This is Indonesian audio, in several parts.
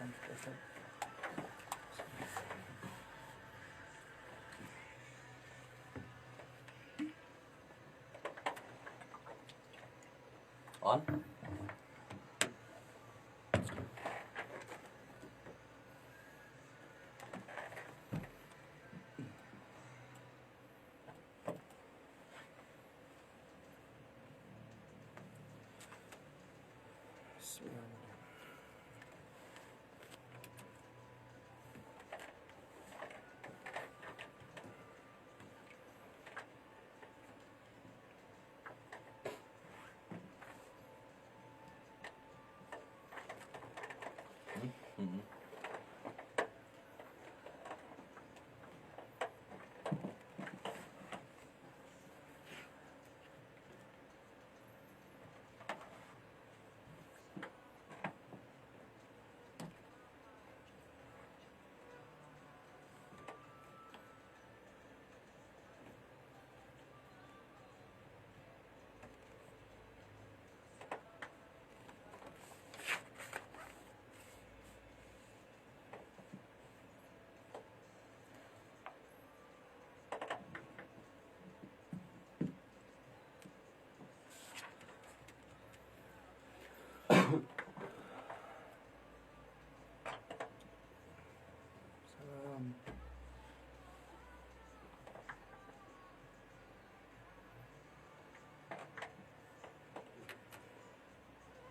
On.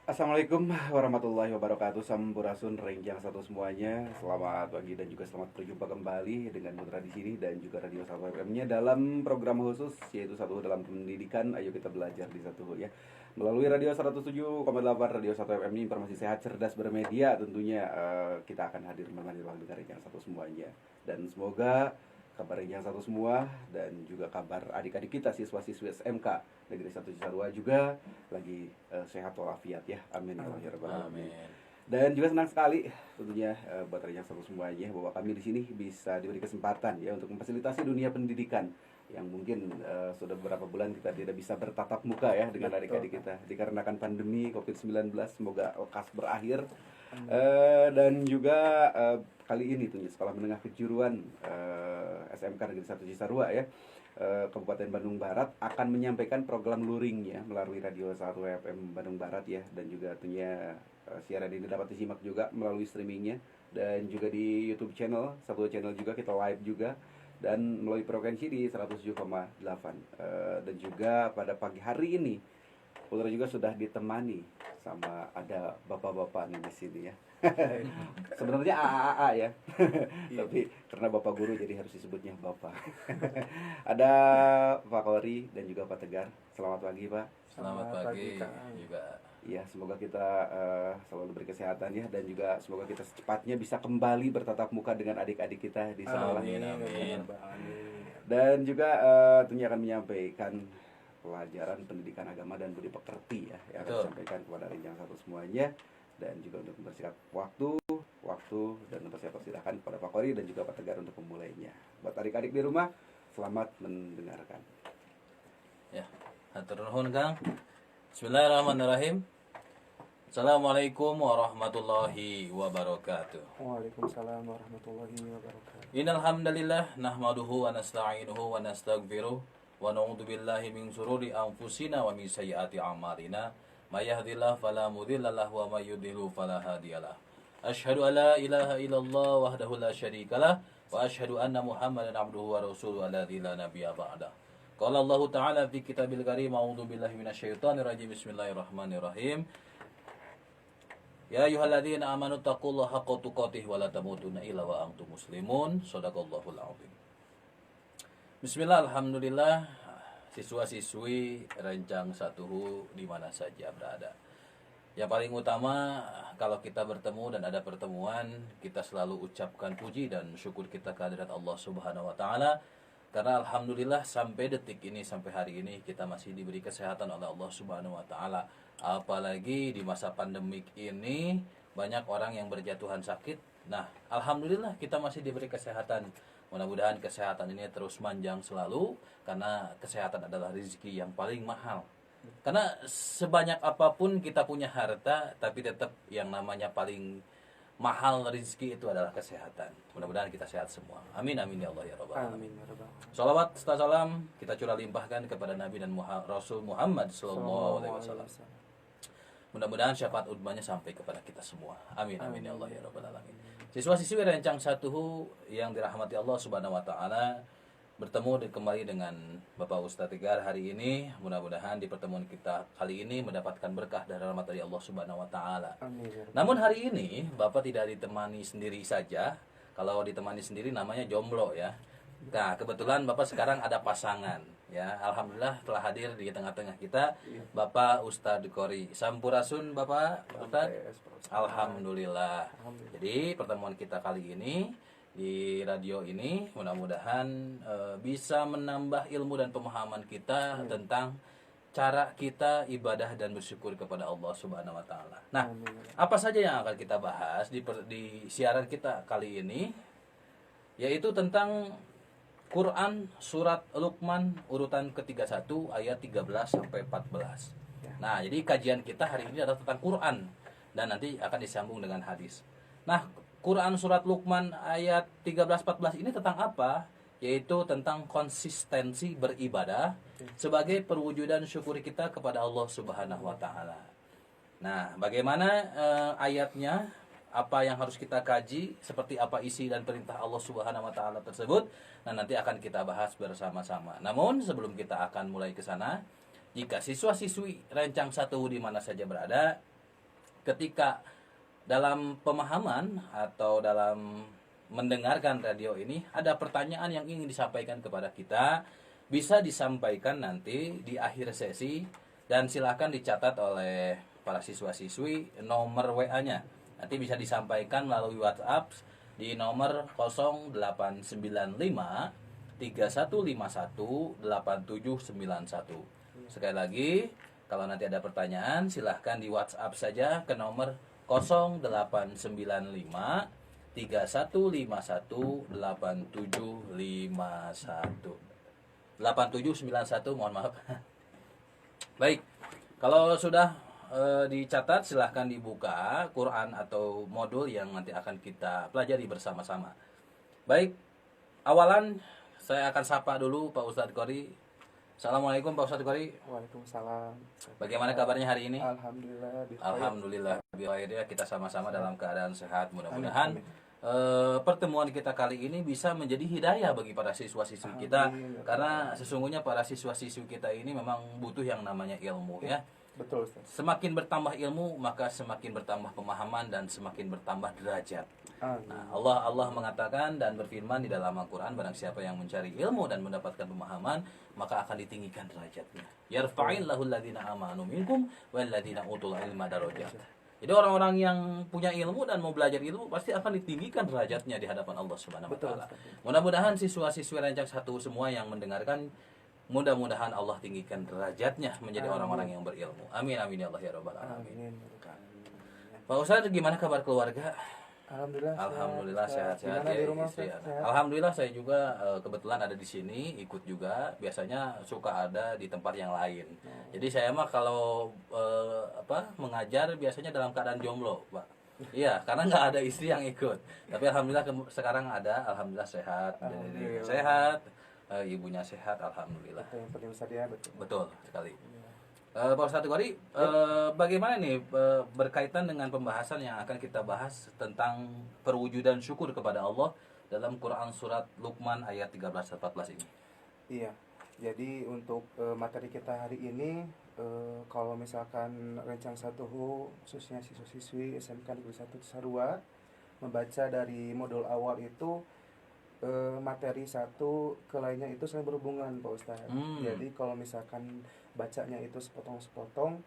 Assalamualaikum warahmatullahi wabarakatuh. Sampurasun Renjang satu semuanya. Selamat pagi dan juga selamat berjumpa kembali dengan Putra di sini dan juga Radio 1 FM-nya dalam program khusus yaitu Satu dalam Pendidikan. Ayo kita belajar di Satu ya. Melalui Radio 107,8 Radio 1 FM ini informasi sehat, cerdas, bermedia. Tentunya kita akan hadir menemani ruang dengar Renjang satu semuanya. Dan semoga kabar Renjang satu semua dan juga kabar adik-adik kita siswa-siswi SMK Negeri 1 Cisarua juga lagi sehat walafiat ya. Amin ya rabbal alamin. Dan juga senang sekali tentunya buat Renjang satu semuanya bahwa kami di sini bisa diberi kesempatan ya untuk memfasilitasi dunia pendidikan yang mungkin sudah beberapa bulan kita tidak bisa bertatap muka ya dengan adik-adik kita dikarenakan pandemi COVID-19. Semoga lekas berakhir. Dan juga kali ini tuh Sekolah Menengah Kejuruan SMK Negeri 1 Cisarua ya, Kabupaten Bandung Barat akan menyampaikan program luringnya melalui Radio 1 FM Bandung Barat ya, dan juga tentunya siaran ini dapat disimak juga melalui streamingnya dan juga di YouTube channel, satu channel juga kita live juga, dan melalui frekuensi di 107,8. Dan juga pada pagi hari ini Putra juga sudah ditemani sama ada bapak-bapak nih di sini ya. Sebenarnya AAA ya. Tapi karena bapak guru jadi harus disebutnya bapak. Ada Pak Kori dan juga Pak Tegar. Selamat pagi Pak. Selamat pagi juga. Ya, semoga kita selalu berkesehatan ya, dan juga semoga kita secepatnya bisa kembali bertatap muka dengan adik-adik kita di sekolah. Amin. Dan juga tentunya akan menyampaikan pelajaran pendidikan agama dan budi pekerti ya, yang akan disampaikan kepada Renjang satu semuanya, dan juga untuk mempersingkat waktu dan mempersilahkan kepada Pak Kori dan juga Pak Tegar untuk memulainya. Buat adik-adik di rumah, selamat mendengarkan. Ya, hatur nuhun Kang. Bismillahirrahmanirrahim. Assalamualaikum warahmatullahi wabarakatuh. Waalaikumsalam warahmatullahi wabarakatuh. Innal hamdalillah nahmaduhu wa nasta'inuhu wa nastaghfiruh wa na'udzu billahi min shururi anfusina wa min sayyiati a'malina may yahdihillahu fala mudilla lahu wa may yudlil fala hadiyalah. Asyhadu an la ilaha illallah wahdahu la syarikalah wa asyhadu anna Muhammadan abduhu wa rasuluhu alladzi la nabiyya ba'dah. Qala Allah Ta'ala fi kitabil karim a'udzu billahi minasyaitonir rajim. Bismillahirrahmanirrahim. Ya ayyuhalladzina amanu taqullaha haqqa tuqatih wa la tamutunna illa wa antum muslimun. Shadaqallahul azim. Bismillah, alhamdulillah, siswa-siswi Renjang satu di mana saja berada. Yang paling utama kalau kita bertemu dan ada pertemuan, kita selalu ucapkan puji dan syukur kita kehadirat Allah Subhanahu wa taala. Karena alhamdulillah sampai detik ini, sampai hari ini kita masih diberi kesehatan oleh Allah Subhanahu wa taala. Apalagi di masa pandemik ini banyak orang yang berjatuhan sakit. Nah, alhamdulillah kita masih diberi kesehatan. Mudah-mudahan kesehatan ini terus manjang selalu, karena kesehatan adalah rezeki yang paling mahal. Karena sebanyak apapun kita punya harta, tapi tetap yang namanya paling mahal rezeki itu adalah kesehatan. Mudah-mudahan kita sehat semua. Amin amin ya Allah ya rabbal alamin. Amin ya rabbal alamin. Salawat serta salam kita curah limpahkan kepada Nabi dan Rasul Muhammad sallallahu alaihi wasallam. Mudah-mudahan syafaat udmanya sampai kepada kita semua. Amin amin ya Allah ya rabbal alamin. Siswa-siswi Rencang 1 yang dirahmati Allah Subhanahu wa taala, bertemu kembali dengan Bapak Ustadz Tegar hari ini. Mudah-mudahan di pertemuan kita kali ini mendapatkan berkah dan rahmat dari Allah Subhanahu wa taala. Amin ya rabbal Namun hari ini Bapak tidak ditemani sendiri saja. Kalau ditemani sendiri namanya jomblo ya. Nah, kebetulan Bapak sekarang ada pasangan ya. Alhamdulillah telah hadir di tengah-tengah kita Bapak Ustadz Qori Sampurasun. Bapak Ustadz, alhamdulillah. Jadi pertemuan kita kali ini di radio ini mudah-mudahan bisa menambah ilmu dan pemahaman kita tentang cara kita ibadah dan bersyukur kepada Allah Subhanahu wa taala. Nah, apa saja yang akan kita bahas di siaran kita kali ini, yaitu tentang Quran surat Luqman urutan ke-31 ayat 13 sampai 14. Nah, jadi kajian kita hari ini adalah tentang Quran dan nanti akan disambung dengan hadis. Nah, Quran surat Luqman ayat 13-14 ini tentang apa? Yaitu tentang konsistensi beribadah sebagai perwujudan syukur kita kepada Allah Subhanahu wa taala. Nah, bagaimana ayatnya? Apa yang harus kita kaji? Seperti apa isi dan perintah Allah Subhanahu wa taala tersebut? Nah, nanti akan kita bahas bersama-sama. Namun, sebelum kita akan mulai ke sana, jika siswa-siswi Rencang 1 di mana saja berada, ketika dalam pemahaman atau dalam mendengarkan radio ini ada pertanyaan yang ingin disampaikan kepada kita, bisa disampaikan nanti di akhir sesi dan silakan dicatat oleh para siswa-siswi nomor WA-nya. Nanti bisa disampaikan melalui WhatsApp di nomor 0895 3151 8791. Sekali lagi, kalau nanti ada pertanyaan silahkan di WhatsApp saja ke nomor 0895 3151 8751. 8791, mohon maaf. Baik. Kalau sudah dicatat silahkan dibuka Quran atau modul yang nanti akan kita pelajari bersama-sama. Baik. Awalan saya akan sapa dulu Pak Ustadz Qori. Assalamualaikum Pak Ustadz Qori. Waalaikumsalam. Bagaimana kabarnya hari ini? Alhamdulillah. Alhamdulillah. Biar kita sama-sama dalam keadaan sehat. Mudah-mudahan pertemuan kita kali ini bisa menjadi hidayah bagi para siswa-siswi kita. Karena sesungguhnya para siswa-siswi kita ini memang butuh yang namanya ilmu ya. Betul, Ustaz. Semakin bertambah ilmu maka semakin bertambah pemahaman dan semakin bertambah derajat. Nah, Allah mengatakan dan berfirman di dalam Al-Quran, barang siapa yang mencari ilmu dan mendapatkan pemahaman maka akan ditinggikan derajatnya. Yarfa'illahu alladhina amanu minkum walladhina utul ilma darajat. Jadi orang-orang yang punya ilmu dan mau belajar ilmu pasti akan ditinggikan derajatnya di hadapan Allah Subhanahu wa taala. Mudah-mudahan siswa-siswi Rencang 1 semua yang mendengarkan, mudah-mudahan Allah tinggikan derajatnya menjadi orang-orang yang berilmu. Amin amin ya Allah ya rabbal alamin. Pak Ustadz, gimana kabar keluarga? Alhamdulillah sehat-sehat ya, di rumah, istri. sehat? Alhamdulillah saya juga kebetulan ada di sini, ikut juga. Biasanya suka ada di tempat yang lain. Jadi saya mah kalau mengajar biasanya dalam keadaan jomblo, Pak. Iya, karena nggak ada istri yang ikut. Tapi alhamdulillah sekarang ada, alhamdulillah sehat, sehat, ibunya sehat, alhamdulillah. Itu yang penting Ustaz ya, betul. Betul sekali. Pak Ustadz Qori, bagaimana nih berkaitan dengan pembahasan yang akan kita bahas tentang perwujudan syukur kepada Allah dalam Quran surat Luqman ayat 13-14 ini? Iya, jadi untuk materi kita hari ini, kalau misalkan Rencang 1 khususnya siswa-siswi SMK Negeri 1 Cisarua membaca dari modul awal itu, materi satu ke lainnya itu saling berhubungan Pak Ustadz. Jadi kalau misalkan bacanya itu sepotong-sepotong,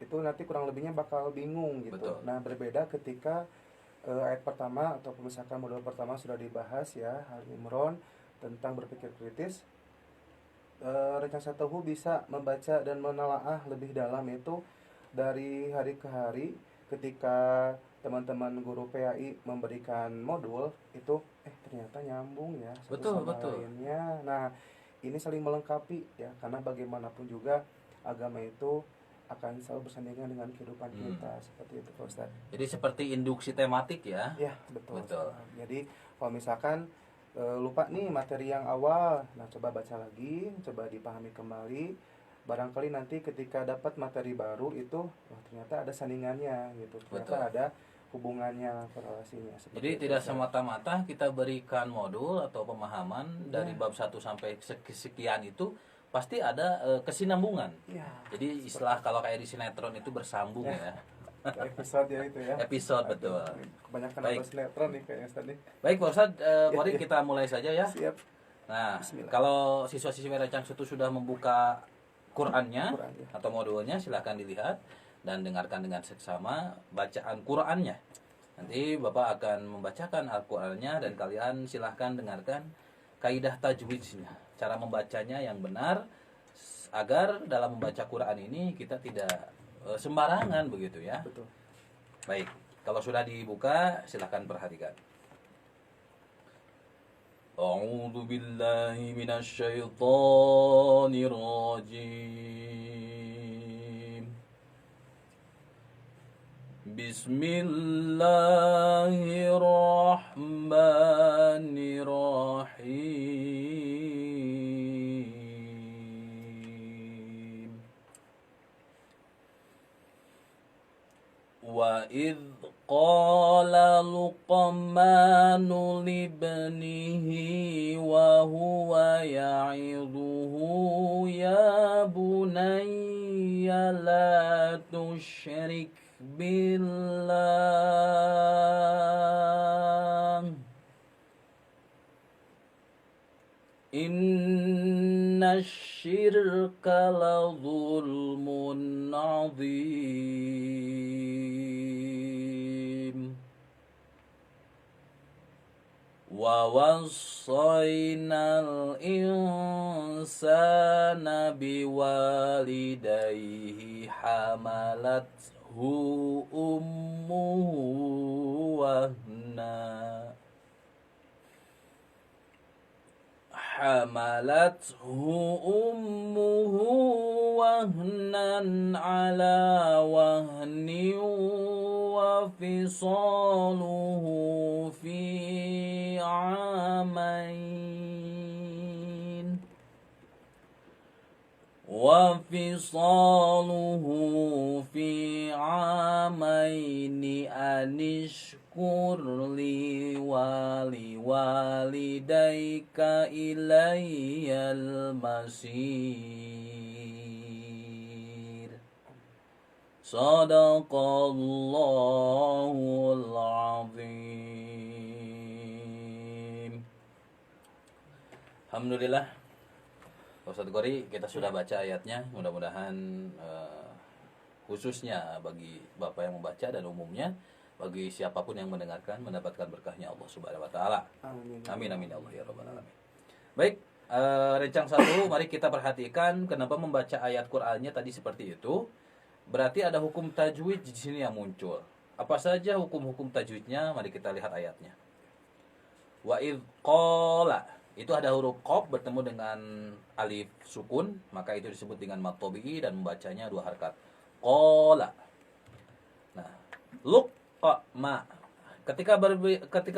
itu nanti kurang lebihnya bakal bingung gitu. Betul. Nah, berbeda ketika ayat pertama atau misalkan modul pertama sudah dibahas ya, Al-Imran tentang berpikir kritis. Rencang 1 bisa membaca dan menelaah lebih dalam itu dari hari ke hari. Ketika teman-teman guru PAI memberikan modul itu, ternyata nyambung ya satu sama lainnya. Nah, ini saling melengkapi ya, karena bagaimanapun juga agama itu akan selalu bersandingan dengan kehidupan kita, seperti itu Pak Ustadz. Jadi seperti induksi tematik ya. Ya, betul. Betul. Jadi kalau misalkan lupa nih materi yang awal, nah coba baca lagi, coba dipahami kembali. Barangkali nanti ketika dapat materi baru itu, wah ternyata ada sandingannya gitu, ternyata Betul. ada hubungannya, korelasinya. Jadi Seperti itu, tidak Ustadz. semata-mata kita berikan modul atau pemahaman dari Ya. bab 1 sampai sekian itu pasti ada kesinambungan. Ya, Jadi istilah kalau kayak di sinetron itu bersambung ya. episode ya itu ya. Episode, betul. Kebanyakan Baik. nonton sinetron nih kayaknya Ustadz nih. Baik Pak Ustadz, mari kita mulai saja ya. Siap. Nah, Bismillah. kalau siswa-siswi Rencang Satu sudah membuka Qurannya Qurannya. atau modulnya, silahkan dilihat dan dengarkan dengan seksama bacaan Qurannya. Nanti Bapak akan membacakan Al-Qurannya dan kalian silahkan dengarkan kaidah tajwidnya, cara membacanya yang benar, agar dalam membaca Quran ini kita tidak sembarangan begitu ya. Betul. Baik, kalau sudah dibuka silahkan perhatikan. A'udzu billahi minasy syaithanir rajim. Bismillahirrahmanirrahim. Wa idh qala Luqmanu libnihi wa huwa ya'idhuhu ya bunayya la tusyrik billah inna syirka la zulmun azim wa wassaynal insana biwalidayhi hamalathu ummuhu wahna wahnan ala wahnin wa fisaluhu fi amain anishkur li waliwalidayka ilayyal masir. Sadaqallahul azim. Alhamdulillah, Ustaz Gori, kita sudah baca ayatnya. Mudah-mudahan khususnya bagi Bapak yang membaca dan umumnya bagi siapapun yang mendengarkan mendapatkan berkahnya Allah Subhanahu wa taala. Amin. Amin amin ya Allah ya rabbal alamin. Baik, Rencang 1, mari kita perhatikan kenapa membaca ayat Qur'annya tadi seperti itu. Berarti ada hukum tajwid di sini yang muncul. Apa saja hukum-hukum tajwidnya? Mari kita lihat ayatnya. Wa idh qala, itu ada huruf qaf bertemu dengan alif sukun, maka itu disebut dengan mad tabi'i dan membacanya 2 harakat. Qala. Nah, luqma. Ketika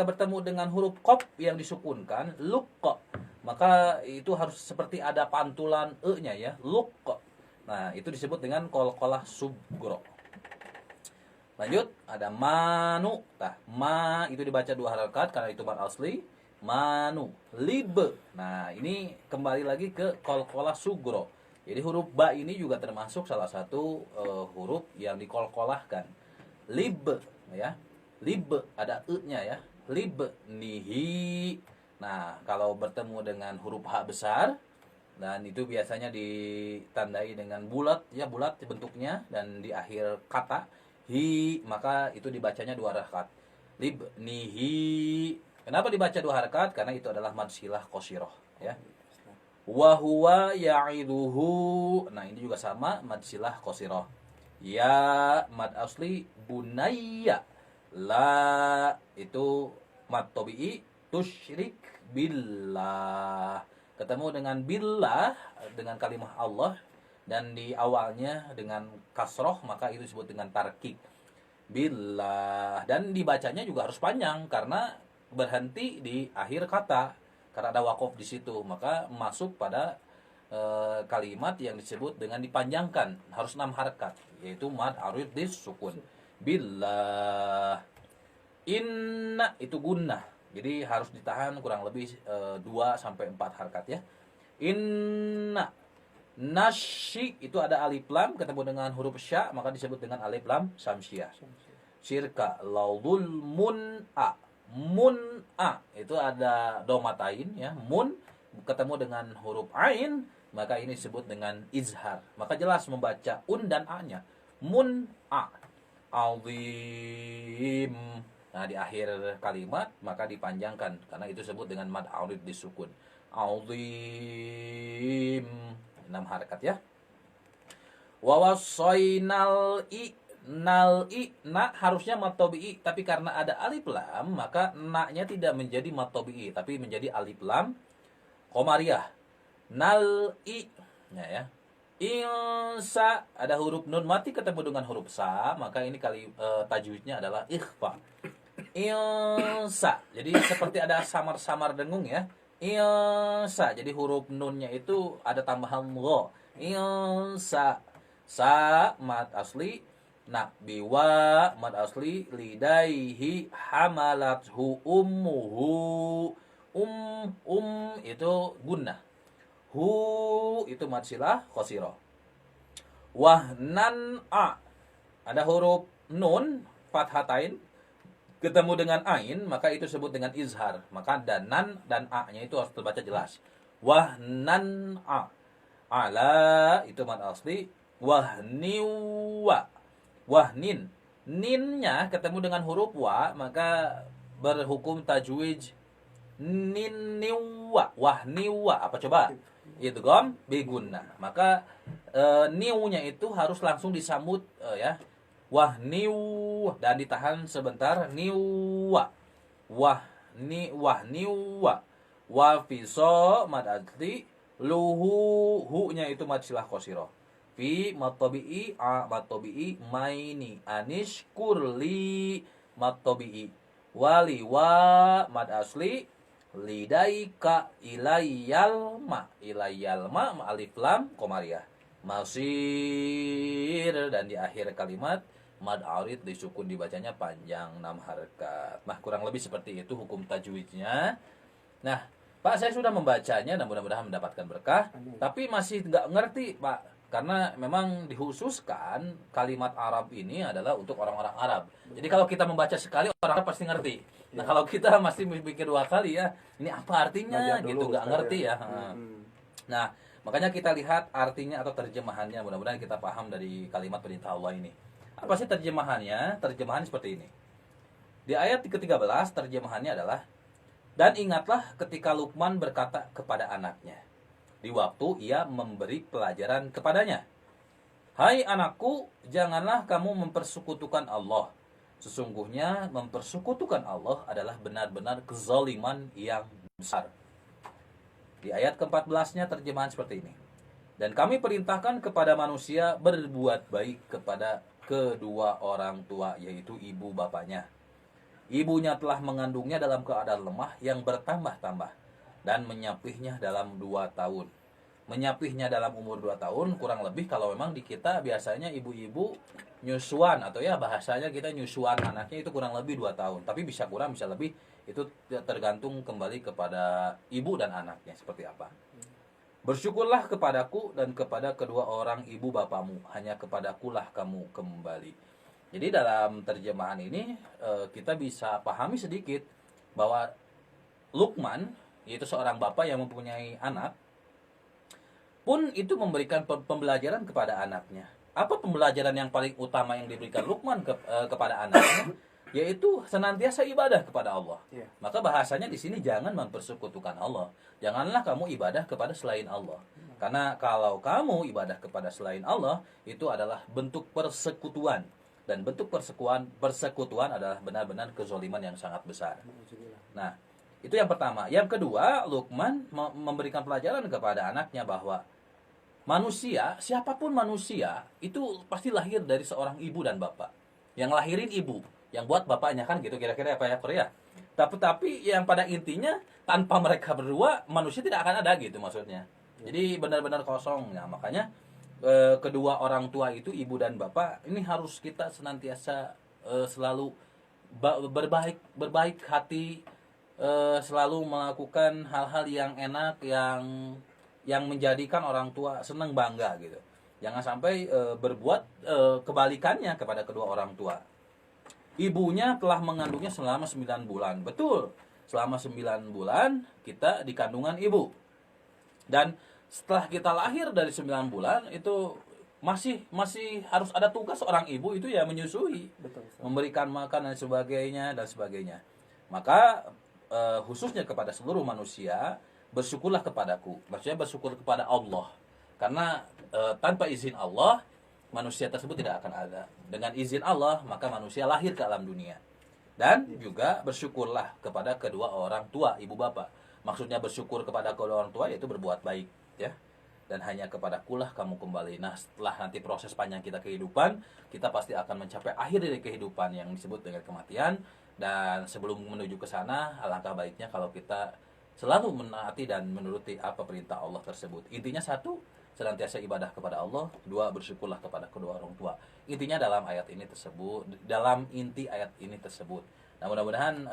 bertemu dengan huruf qaf yang disukunkan, luq, maka itu harus seperti ada pantulan e-nya ya, luq. Nah, itu disebut dengan qalqalah subgro. Lanjut, ada manu. Nah, ma itu dibaca 2 harakat karena itu mad asli. Manu, lib. Nah, ini kembali lagi ke qalqalah sugro. Jadi huruf ba ini juga termasuk salah satu huruf yang dikolkolahkan. Lib, ya. Lib ada e-nya ya. Lib nihi. Nah, kalau bertemu dengan huruf h besar dan itu biasanya ditandai dengan bulat ya, bulat bentuknya dan di akhir kata hi, maka itu dibacanya 2 harakat. Lib nihi. Kenapa dibaca 2 harakat? Karena itu adalah mad silah qasirah ya. Wa huwa ya'iduhu. Nah, ini juga sama mad silah qasirah. Ya mad asli bunayya. La itu mad tabi'i tusyrik billah. Ketemu dengan billah dengan kalimah Allah dan di awalnya dengan kasroh, maka itu disebut dengan tarkik. Billah, dan dibacanya juga harus panjang karena berhenti di akhir kata, karena ada wakof di situ, maka masuk pada kalimat yang disebut dengan dipanjangkan, harus 6 harakat, yaitu mad arid sukun. Billah, inna itu gunnah, jadi harus ditahan kurang lebih 2 sampai 4 harakat ya. Inna, nasyi itu ada alif lam ketemu dengan huruf sya, maka disebut dengan alif lam samsyah. Syirka laudul mun'a, mun'a itu ada domatain ya, mun ketemu dengan huruf ain, maka ini disebut dengan izhar, maka jelas membaca un dan a-nya. Mun'a azim, nah di akhir kalimat maka dipanjangkan karena itu disebut dengan mad arid disukun. Azim, 6 harakat ya. Wawasoinal i, nal i, na harusnya mad tabi'i, tapi karena ada alif lam maka na-nya tidak menjadi mad tabi'i tapi menjadi alif lam qamariyah. Nal i, ya. Insa ada huruf nun mati ketemu dengan huruf sa, maka ini tajwidnya adalah ikhfa. Insa, jadi seperti ada samar-samar dengung ya. Insa, jadi huruf nunnya itu ada tambahan lo. Insa, sa mad asli, na biwa mad asli, lidaihi hamalathu ummuhu. Itu gunnah. Hu itu mad silah qasirah. Wahnan a ada huruf nun fathatain ketemu dengan ain, maka itu disebut dengan izhar, maka danan dan a-nya itu harus terbaca jelas. Wahnan a, ala itu mad asli, wahniwa, wahnin, ninnya ketemu dengan huruf wa, maka berhukum tajwid ninniwa, wahniwa, apa coba? Itu gom bigunna, maka niunya itu harus langsung disambut ya, wahniu, dan ditahan sebentar, niwa, wahniwa, wafiso mad adli, luhu, hu-nya itu mad silah qasirah, fi mad tabi'i, a mad tabi'i, maini anish kurli mad tabi'i, wali wa mad asli, lidaika ilayyal ma, alif lam qamariyah, masir, dan di akhir kalimat mad arid disukun, dibacanya panjang 6 harakat. Nah, kurang lebih seperti itu hukum tajwidnya. Nah, Pak, saya sudah membacanya dan mudah-mudahan mendapatkan berkah. Tapi masih nggak ngerti, Pak, karena memang dikhususkan kalimat Arab ini adalah untuk orang-orang Arab. Jadi kalau kita membaca sekali, orang Arab pasti ngerti. Nah, kalau kita masih mikir 2 kali ya, ini apa artinya gitu, nggak ngerti ya. Nah, makanya kita lihat artinya atau terjemahannya, mudah-mudahan kita paham dari kalimat perintah Allah ini. Apa sih terjemahannya? Terjemahan seperti ini. Di ayat ke-13 terjemahannya adalah, dan ingatlah ketika Luqman berkata kepada anaknya di waktu ia memberi pelajaran kepadanya, hai anakku, janganlah kamu mempersekutukan Allah. Sesungguhnya mempersekutukan Allah adalah benar-benar kezaliman yang besar. Di ayat ke-14-nya terjemahan seperti ini. Dan kami perintahkan kepada manusia berbuat baik kepada kedua orang tua, yaitu ibu bapaknya. Ibunya telah mengandungnya dalam keadaan lemah yang bertambah-tambah dan menyapihnya dalam 2 tahun. Menyapihnya dalam umur 2 tahun, kurang lebih kalau memang di kita biasanya ibu-ibu nyusuan, atau ya bahasanya kita nyusuan anaknya itu kurang lebih 2 tahun. Tapi bisa kurang, bisa lebih, itu tergantung kembali kepada ibu dan anaknya seperti apa. Bersyukurlah kepadaku dan kepada kedua orang ibu bapamu, hanya kepadakulah kamu kembali. Jadi dalam terjemahan ini kita bisa pahami sedikit bahwa Luqman, yaitu seorang bapak yang mempunyai anak, pun itu memberikan pembelajaran kepada anaknya. Apa pembelajaran yang paling utama yang diberikan Luqman kepada anaknya? Yaitu senantiasa ibadah kepada Allah. Yeah. Maka bahasanya di sini jangan mempersekutukan Allah. Janganlah kamu ibadah kepada selain Allah. Karena kalau kamu ibadah kepada selain Allah, itu adalah bentuk persekutuan. Dan bentuk persekutuan adalah benar-benar kezaliman yang sangat besar. Nah, itu yang pertama. Yang kedua, Luqman memberikan pelajaran kepada anaknya bahwa manusia, siapapun manusia itu pasti lahir dari seorang ibu dan bapak. Yang lahirin ibu, yang buat bapaknya, kan gitu kira-kira apa ya Korea. Tapi yang pada intinya tanpa mereka berdua manusia tidak akan ada gitu maksudnya. Jadi benar-benar kosong. Nah, makanya kedua orang tua itu, ibu dan bapak, ini harus kita senantiasa selalu berbaik hati, selalu melakukan hal-hal yang enak, yang menjadikan orang tua senang, bangga gitu. Jangan sampai berbuat kebalikannya kepada kedua orang tua. Ibunya telah mengandungnya selama 9 bulan. Betul. Selama 9 bulan kita di kandungan ibu. Dan setelah kita lahir dari 9 bulan itu masih harus ada tugas seorang ibu itu ya menyusui, Betul. memberikan makan dan sebagainya. Maka khususnya kepada seluruh manusia, bersyukurlah kepadaku. Maksudnya bersyukur kepada Allah. Karena tanpa izin Allah manusia tersebut tidak akan ada. Dengan izin Allah maka manusia lahir ke alam dunia. Dan juga bersyukurlah kepada kedua orang tua, ibu bapak. Maksudnya bersyukur kepada kedua orang tua yaitu berbuat baik, ya. Dan hanya kepadakulah kamu kembali. Nah, setelah nanti proses panjang kita kehidupan, kita pasti akan mencapai akhir dari kehidupan yang disebut dengan kematian. Dan sebelum menuju ke sana, alangkah baiknya kalau kita selalu menaati dan menuruti apa perintah Allah tersebut. Intinya satu, senantiasa ibadah kepada Allah. Dua, bersyukurlah kepada kedua orang tua. Intinya dalam ayat ini tersebut, dalam inti ayat ini tersebut. Nah, mudah-mudahan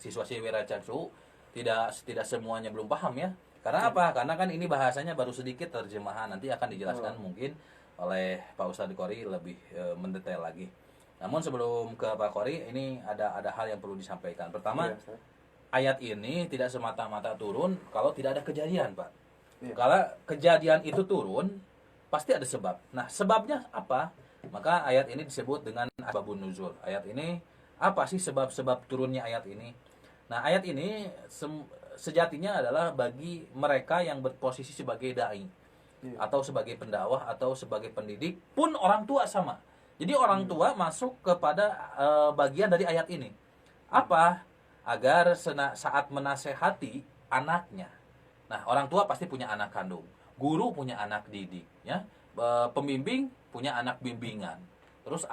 siswa-siswi Rancangsu tidak semuanya belum paham ya. Karena apa? Karena kan ini bahasanya baru sedikit terjemahan. Nanti akan dijelaskan mungkin oleh Pak Ustadz Qori lebih mendetail lagi. Namun sebelum ke Pak Qori, ini ada hal yang perlu disampaikan. Pertama, ayat ini tidak semata-mata turun kalau tidak ada kejadian, Pak. Kalau kejadian itu turun, pasti ada sebab. Nah, sebabnya apa? Maka ayat ini disebut dengan asbabun nuzul. Ayat ini apa sih sebab-sebab turunnya ayat ini? Nah, ayat ini sejatinya adalah bagi mereka yang berposisi sebagai dai, atau sebagai pendakwah, atau sebagai pendidik, pun orang tua sama. Jadi orang tua masuk kepada bagian dari ayat ini. Apa? Agar saat menasehati anaknya. Nah, orang tua pasti punya anak kandung, guru punya anak didik, ya, pembimbing punya anak bimbingan. Terus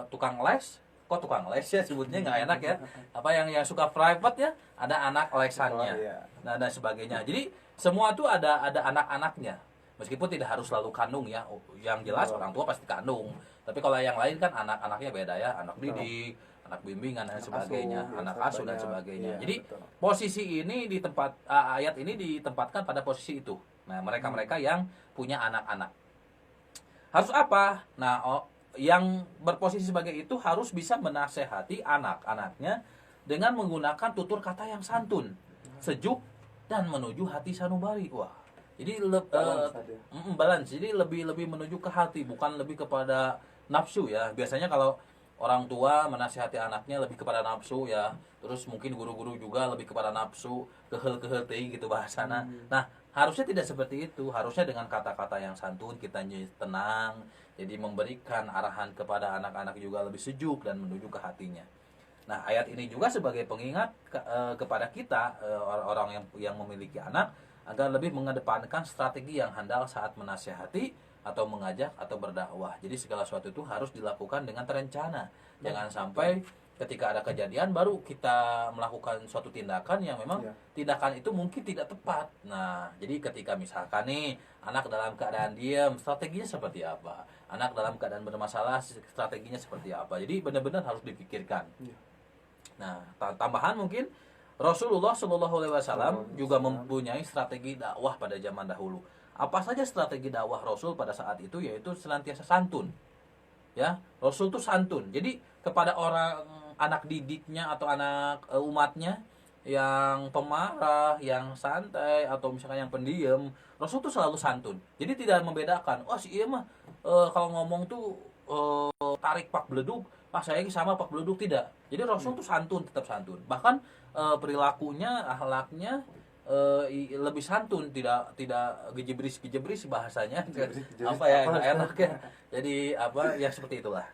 tukang les, kok tukang les ya sebutnya nggak enak ya. Apa yang suka private ya, ada anak lesannya. Nah, dan sebagainya. Jadi semua itu ada anak-anaknya. Meskipun tidak harus selalu kandung ya. Yang jelas orang tua pasti kandung. Tapi kalau yang lain kan anak-anaknya beda ya, anak didik, anak bimbingan dan sebagainya, anak asuh dan sebagainya. Jadi posisi ini di tempat ayat ini ditempatkan pada posisi itu. Nah, mereka-mereka yang punya anak-anak. Harus apa? Nah, yang berposisi sebagai itu harus bisa menasehati anak-anaknya dengan menggunakan tutur kata yang santun, sejuk, dan menuju hati sanubari. Wah, jadi balance. Jadi lebih menuju ke hati, bukan lebih kepada nafsu ya. Biasanya kalau orang tua menasihati anaknya lebih kepada nafsu ya. Terus mungkin guru-guru juga lebih kepada nafsu, kehel-kehel teuing gitu bahasana. Nah, harusnya tidak seperti itu. Harusnya dengan kata-kata yang santun, kita tenang. Jadi memberikan arahan kepada anak-anak juga lebih sejuk dan menuju ke hatinya. Nah, ayat ini juga sebagai pengingat kepada kita orang-orang yang memiliki anak agar lebih mengedepankan strategi yang handal saat menasihati atau mengajak atau berdakwah. Jadi segala sesuatu itu harus dilakukan dengan terencana. Jangan sampai ketika ada kejadian baru kita melakukan suatu tindakan yang memang tindakan itu mungkin tidak tepat. Nah, jadi ketika misalkan nih anak dalam keadaan diam, strateginya seperti apa? Anak dalam keadaan bermasalah, strateginya seperti apa? Jadi benar-benar harus dipikirkan. Nah, tambahan mungkin Rasulullah SAW juga mempunyai strategi dakwah pada zaman dahulu. Apa saja strategi dakwah Rasul pada saat itu? Yaitu senantiasa santun. Ya, Rasul itu santun. Jadi kepada orang anak didiknya atau anak umatnya yang pemarah, yang santai atau misalkan yang pendiam, Rasul itu selalu santun. Jadi tidak membedakan. Oh, si iya mah kalau ngomong tuh tarik pak beleduk, saya sama pak beleduk, tidak. Jadi Rasul tuh santun, tetap santun. Bahkan perilakunya, akhlaknya lebih santun, tidak gejebris bahasanya. Apa ya, enak ya. Jadi apa ya seperti itulah.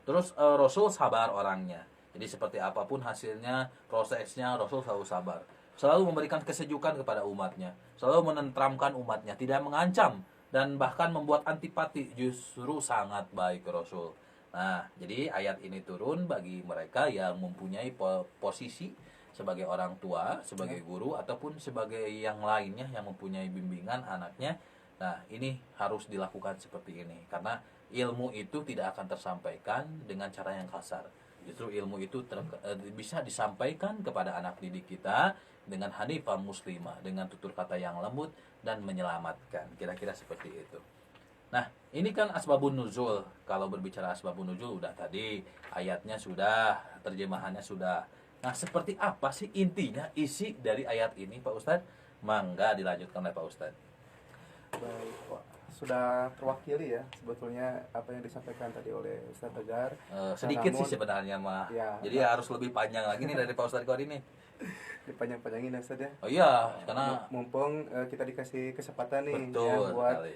Terus Rasul sabar orangnya. Jadi seperti apapun hasilnya, prosesnya, Rasul selalu sabar. selalu memberikan kesejukan kepada umatnya, selalu menenteramkan umatnya, tidak mengancam dan bahkan membuat antipati, justru sangat baik Rasul. Nah, jadi ayat ini turun bagi mereka yang mempunyai posisi sebagai orang tua, sebagai guru, ataupun sebagai yang lainnya yang mempunyai bimbingan anaknya. Nah, ini harus dilakukan seperti ini, karena ilmu itu tidak akan tersampaikan dengan cara yang kasar. Justru ilmu itu bisa disampaikan kepada anak didik kita dengan hanifah muslimah, dengan tutur kata yang lembut dan menyelamatkan. Kira-kira seperti itu. Nah, ini kan asbabun nuzul. Kalau berbicara asbabun nuzul udah tadi, ayatnya sudah, terjemahannya sudah. Nah, seperti apa sih intinya isi dari ayat ini, Pak Ustadz? Mangga dilanjutkan oleh Pak Ustadz. Baik, Pak. Sudah terwakili ya sebetulnya apa yang disampaikan tadi oleh Ustadz Tegar. Sedikit Namun, sih sebenarnya mah. ya, Jadi harus lebih panjang lagi nih dari Pak Ustadz Kor ini. dipanjang-panjangin ya Ustadz ya. Oh iya, karena Mumpung kita dikasih kesempatan nih ya betul buat sekali.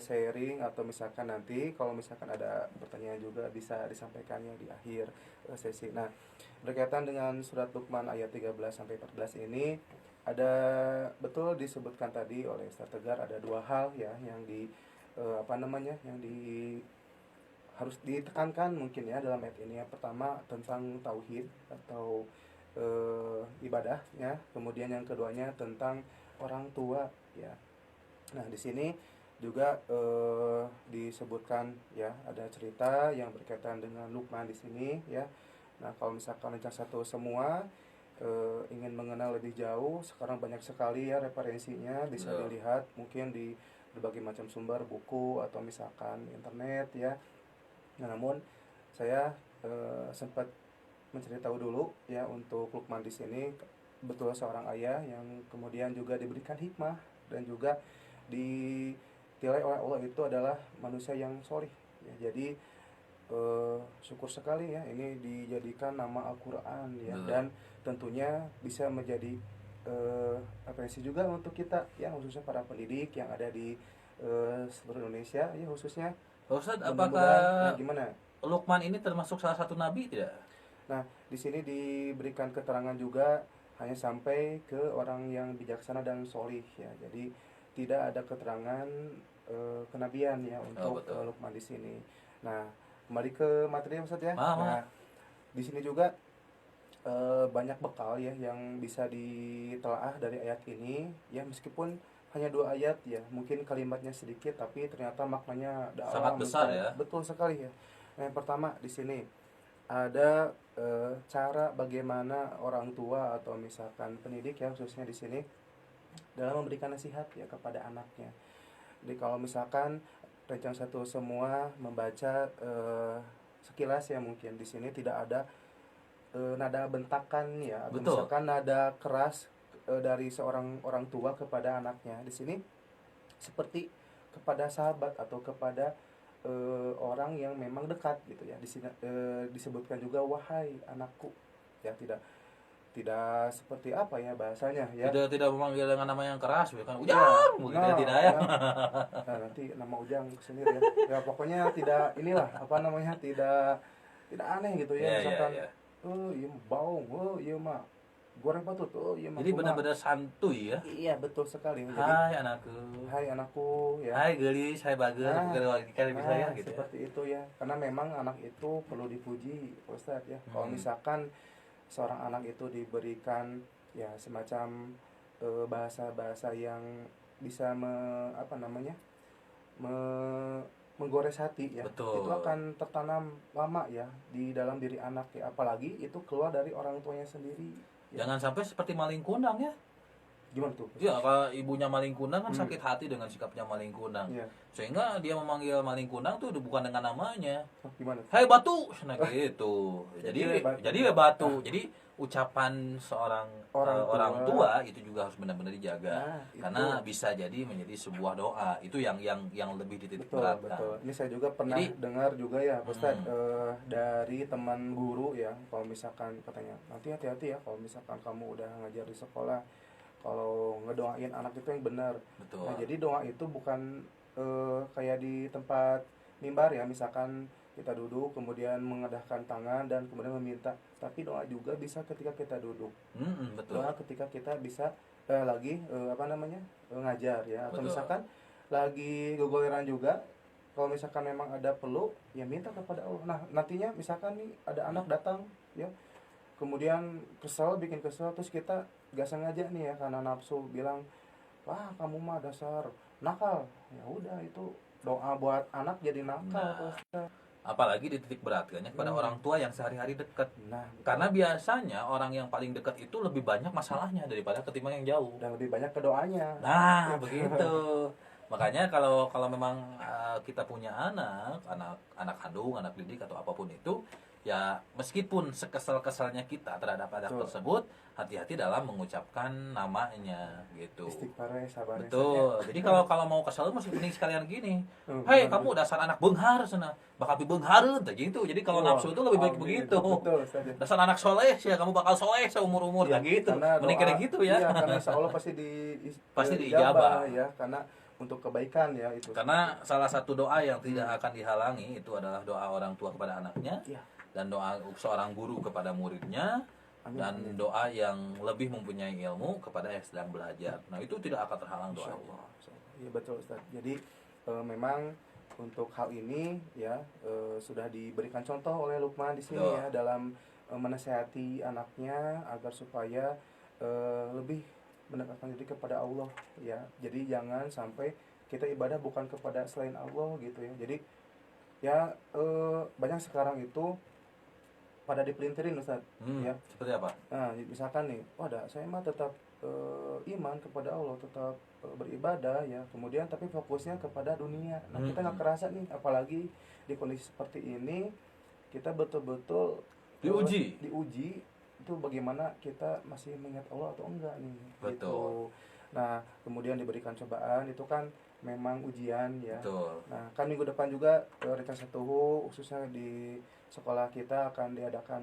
sharing atau misalkan nanti kalau misalkan ada pertanyaan juga bisa disampaikannya di akhir sesi. Nah, berkaitan dengan surat Luqman ayat 13 sampai 14 ini ada betul disebutkan tadi oleh Ustaz Tegar ada dua hal ya yang di yang harus ditekankan mungkin ya dalam ayat ini. Yang pertama tentang tauhid atau ibadah ya. Kemudian yang keduanya tentang orang tua ya. Nah, di sini juga disebutkan ya ada cerita yang berkaitan dengan Luqman di sini ya. Nah, kalau misalkan rencana satu semua ingin mengenal lebih jauh, sekarang banyak sekali ya referensinya bisa dilihat mungkin di berbagai macam sumber buku atau misalkan internet ya. Nah, namun saya sempat mencari tahu dulu ya untuk Luqman di sini betul seorang ayah yang kemudian juga diberikan hikmah dan juga ditilai oleh Allah itu adalah manusia yang solih ya. Jadi syukur sekali ya ini dijadikan nama Al-Quran ya. Dan tentunya bisa menjadi referensi juga untuk kita ya, khususnya para pendidik yang ada di seluruh Indonesia ya khususnya. Pak Ustadz, Mudah-mudahan, apakah gimana? Luqman ini termasuk salah satu nabi tidak? Nah, di sini diberikan keterangan juga hanya sampai ke orang yang bijaksana dan solih ya. Jadi tidak ada keterangan kenabian ya untuk Luqman di sini. Nah, kembali ke materi Ustaz ya. Nah, di sini juga banyak bekal ya yang bisa ditelaah dari ayat ini ya, meskipun hanya 2 ayat ya, mungkin kalimatnya sedikit tapi ternyata maknanya dalam Sangat besar ya. Betul sekali ya. Nah, yang pertama di sini ada cara bagaimana orang tua atau misalkan pendidik ya khususnya di sini dalam memberikan nasihat ya kepada anaknya. Jadi kalau misalkan rencang satu semua membaca sekilas ya, mungkin di sini tidak ada nada bentakan ya, atau misalkan nada keras dari seorang orang tua kepada anaknya. Di sini seperti kepada sahabat atau kepada orang yang memang dekat gitu ya. Di sini disebutkan juga wahai anakku ya, tidak seperti apa ya bahasanya ya, tidak memanggil dengan nama yang keras kan ujang ya, begitu tidak ya. Nah, nanti nama ujang sendiri ya. Ya pokoknya tidak inilah tidak aneh gitu ya, misalkan oh iya bau, oh iya mah goreng patut, oh iya mah. Jadi benar-benar santuy ya. Iya betul sekali. Jadi, hai anakku ya, hai gelis, hai bager, kali bisa ya gitu seperti ya. itu ya, karena memang anak itu perlu dipuji Ustaz ya. Kalau misalkan seorang anak itu diberikan ya semacam bahasa-bahasa yang bisa menggores hati ya, betul, itu akan tertanam lama ya di dalam diri anak ya, apalagi itu keluar dari orang tuanya sendiri ya. Jangan sampai seperti maling kundang ya. Gimana tuh? Ya, kalau ibunya maling kundang kan sakit hati dengan sikapnya maling kundang. Sehingga dia memanggil maling kundang tuh bukan dengan namanya. Gimana? Hai batu, nah gitu. Jadi batu. Nah, jadi ucapan seorang orang tua itu juga harus benar-benar dijaga. Nah, karena bisa jadi menjadi sebuah doa. Itu yang lebih dititik beratkan. Betul. Ini saya juga pernah dengar juga ya Ustaz dari teman guru ya, kalau misalkan katanya nanti hati-hati ya kalau misalkan kamu udah ngajar di sekolah, kalau ngedoain anak itu yang benar. Nah, jadi doa itu bukan kayak di tempat mimbar ya, misalkan kita duduk kemudian mengadahkan tangan dan kemudian meminta. Tapi doa juga bisa ketika kita duduk. Betul. Doa ketika kita bisa ngajar ya, atau Betul. misalkan lagi gogoleran juga, kalau misalkan memang ada perlu ya minta kepada Allah. Nah nantinya misalkan nih ada anak datang ya, kemudian bikin kesel, terus kita gak sengaja nih ya karena nafsu bilang, wah kamu mah dasar nakal, ya udah itu doa buat anak jadi nakal. Apalagi di titik beratnya kepada orang tua yang sehari-hari dekat. Nah, Karena biasanya orang yang paling dekat itu lebih banyak masalahnya daripada ketimbang yang jauh. dan lebih banyak ke doanya. Nah, begitu. Makanya kalau memang kita punya anak kandung, anak didik atau apapun itu, ya meskipun sekesal-kesalnya kita terhadap anak Betul. tersebut, hati-hati dalam mengucapkan namanya gitu. Istighfar sabar. Betul. Jadi kalau mau kesal masih mending sekalian gini. Hmm, Hei, benar. kamu dasar anak beunghar cenah. Bakal beunghar teh gitu. Jadi kalau Wah, nafsu itu lebih baik amin. begitu. Betul, Ustaz. Dasar anak soleh sih, kamu bakal soleh seumur-umur Ya, gitu. karena Mending doa- kayak gitu ya. Iya, karena insya Allah pasti Pasti diijabah. ya, karena untuk kebaikan ya itu. Karena salah satu doa yang tidak akan dihalangi itu adalah doa orang tua kepada anaknya, Iya. dan doa seorang guru kepada muridnya, Amin, dan amin. doa yang lebih mempunyai ilmu kepada yang sedang belajar. Nah, itu tidak akan terhalang Insya doanya. Allah. Iya betul Ustaz. Jadi memang untuk hal ini ya sudah diberikan contoh oleh Lukman di sini Betul. ya dalam menasehati anaknya agar supaya lebih mendekatkan diri kepada Allah ya. Jadi jangan sampai kita ibadah bukan kepada selain Allah gitu ya. Jadi ya banyak sekarang itu pada dipelintirin Ustaz ya. Seperti apa? Nah, misalkan nih, saya mah tetap iman kepada Allah, tetap beribadah ya. Kemudian tapi fokusnya kepada dunia. Nah, kita nggak kerasa nih, apalagi di kondisi seperti ini, kita betul-betul diuji itu bagaimana kita masih mengingat Allah atau enggak nih. Betul. Gitu. Nah, kemudian diberikan cobaan itu kan memang ujian ya. Betul. Nah, kan minggu depan juga Rekan Satuhu khususnya di sekolah kita akan diadakan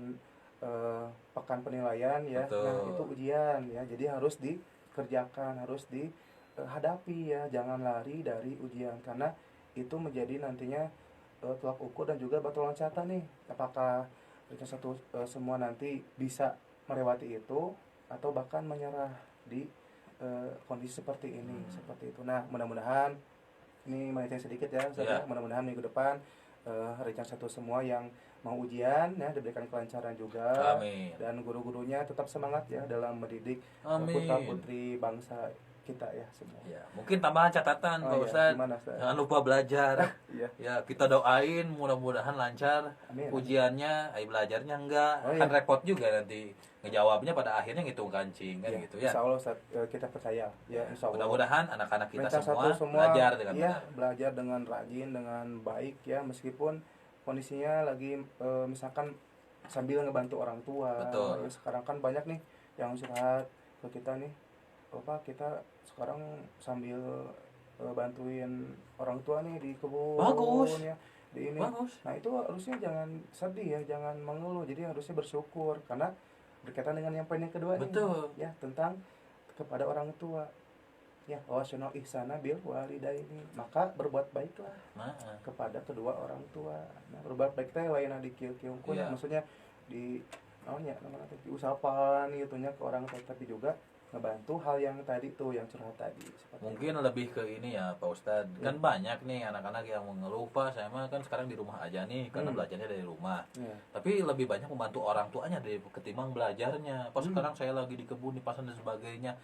pekan penilaian ya. Betul. Nah, itu ujian ya. Jadi harus dikerjakan, harus dihadapi ya. Jangan lari dari ujian karena itu menjadi nantinya tolak ukur dan juga batu loncatan nih. Apakah Rekan Satu semua nanti bisa melewati itu atau bahkan menyerah di kondisi seperti ini, seperti itu. Nah, mudah-mudahan ini melenceng sedikit ya, Ustaz ya. Mudah-mudahan minggu depan Rekan Satu semua yang mau ujian ya diberikan kelancaran juga. Amin. Dan guru-gurunya tetap semangat ya dalam mendidik Amin. putra-putri bangsa kita ya semua. Ya, mungkin tambahan catatan Pak iya. Ustadz. Gimana, Ustaz? Jangan lupa belajar. Iya. Ya, kita doain mudah-mudahan lancar Amin. ujiannya, belajarnya enggak. Oh, Kan iya. repot juga nanti ngejawabnya pada akhirnya ngitung kancing kan Iya, gitu ya. Insya Allah Ustaz, kita percaya ya, Insya Allah. Mudah-mudahan anak-anak kita Rekan semua, Satu belajar dengan ya, benar. belajar dengan rajin, dengan baik ya, meskipun kondisinya lagi misalkan sambil ngebantu orang tua. Betul. Ya, sekarang kan banyak nih yang curhat ke kita nih, kita sekarang sambil bantuin orang tua nih di kebun. Bagus. Ya, di ini. Bagus. Nah itu harusnya jangan sedih ya, jangan mengeluh. Jadi harusnya bersyukur karena berkaitan dengan yang poin yang kedua Betul. nih, ya tentang kepada orang tua. Ya, wasyana ihsana bil walidaini. Maka berbuat baiklah Nah, kepada kedua orang tua. Nah, berbuat baik teh lain di kieu-kieu Iya. maksudnya di namanya diusapan gitu nya ke orang tua, tapi juga ngebantu hal yang tadi tuh yang curhat tadi seperti mungkin lebih ke ini ya Pak Ustadz. Kan banyak nih anak-anak yang mengeluh, Pak, saya mah kan sekarang di rumah aja nih karena belajarnya dari rumah. ya. Tapi lebih banyak membantu orang tuanya dari ketimbang belajarnya. Pas sekarang saya lagi di kebun, di pasar dan sebagainya.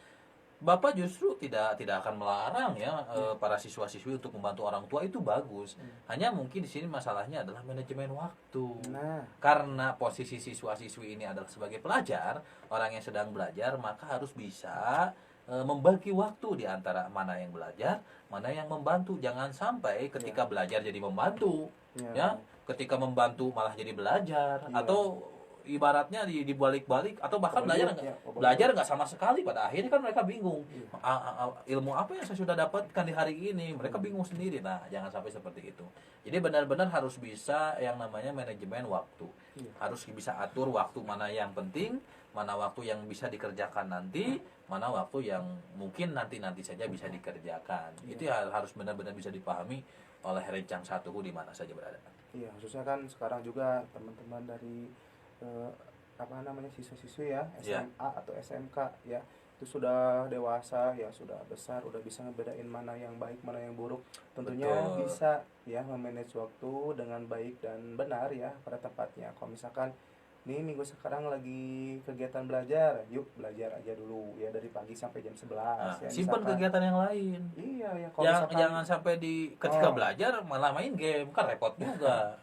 Bapak justru tidak akan melarang ya para siswa-siswi untuk membantu orang tua, itu bagus. Hanya mungkin di sini masalahnya adalah manajemen waktu. Nah, Karena posisi siswa-siswi ini adalah sebagai pelajar, orang yang sedang belajar, maka harus bisa membagi waktu di antara mana yang belajar, mana yang membantu. Jangan sampai ketika belajar jadi membantu, ya. Ketika membantu malah jadi belajar, Iya. atau ibaratnya dibalik-balik, atau bahkan Overload, belajar ya, overload. belajar nggak sama sekali. Pada akhirnya kan mereka bingung. Iya. Ilmu apa yang saya sudah dapatkan di hari ini, mereka bingung sendiri. Nah, jangan sampai seperti itu. Jadi benar-benar harus bisa yang namanya manajemen waktu. Iya. Harus bisa atur waktu mana yang penting, mana waktu yang bisa dikerjakan nanti, mana waktu yang mungkin nanti saja bisa dikerjakan. Iya. Itu harus benar-benar bisa dipahami oleh Rencang Satuhu di mana saja berada. Iya, khususnya kan sekarang juga teman-teman dari eh, apa namanya siswa-siswi ya Ya, SMA atau SMK ya itu sudah dewasa ya sudah besar udah bisa ngebedain mana yang baik mana yang buruk tentunya betul. bisa ya memanage waktu dengan baik dan benar ya pada tempatnya kalau misalkan nih minggu sekarang lagi kegiatan belajar yuk belajar aja dulu ya dari pagi sampai jam 11 Nah, ya simpan misalkan kegiatan yang lain. iya ya kalau misalkan Jangan sampai di ketika oh belajar malah main game, kan repot juga.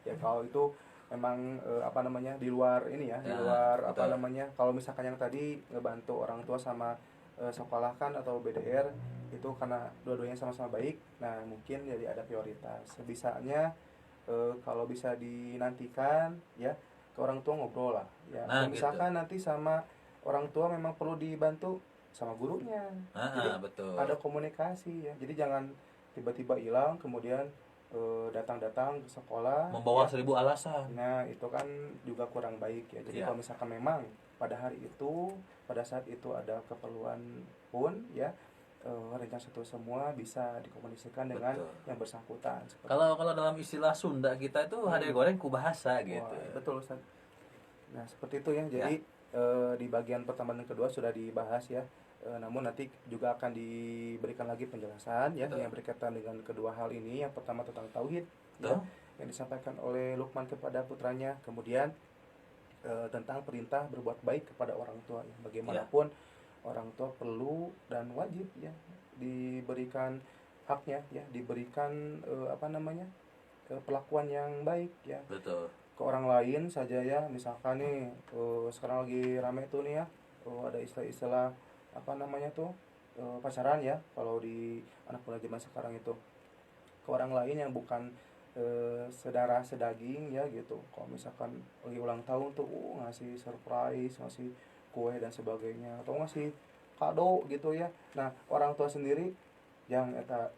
ya kalau itu memang apa namanya di luar ini ya di Ya, luar apa betul. namanya kalau misalkan yang tadi ngebantu orang tua sama sekolah kan atau BDR itu karena dua-duanya sama-sama baik nah mungkin jadi ada prioritas sebisanya kalau bisa dinantikan ya ke orang tua ngobrol lah ya Nah, atau gitu. misalkan nanti sama orang tua memang perlu dibantu sama gurunya jadi Betul. ada komunikasi ya jadi jangan tiba-tiba hilang kemudian datang-datang ke sekolah Membawa ya 1000 alasan. nah itu kan juga kurang baik ya jadi Ya, kalau misalkan memang pada hari itu pada saat itu ada keperluan pun ya rencana satu semua bisa dikomunikasikan dengan betul. yang bersangkutan seperti Kalau kalau dalam istilah Sunda kita itu hade hmm, goreng ku bahasa wah gitu. betul Ustaz. Nah seperti itu ya Ya, jadi di bagian pertama dan kedua sudah dibahas ya. Namun nanti juga akan diberikan lagi penjelasan ya betul. yang berkaitan dengan kedua hal ini yang pertama tentang tauhid ya Betul. yang disampaikan oleh Luqman kepada putranya kemudian tentang perintah berbuat baik kepada orang tua ya. Ya, Bagaimanapun orang tua perlu dan wajib ya diberikan haknya ya diberikan apa namanya perlakuan yang baik ya betul. ke orang lain saja ya misalkan nih sekarang lagi rame tuh nih ya ada istilah-istilah apa namanya tuh pacaran ya kalau di anak muda zaman sekarang itu ke orang lain yang bukan sedarah sedaging ya gitu kalau misalkan lagi ulang tahun tuh ngasih surprise ngasih kue dan sebagainya atau ngasih kado gitu ya nah orang tua sendiri yang eta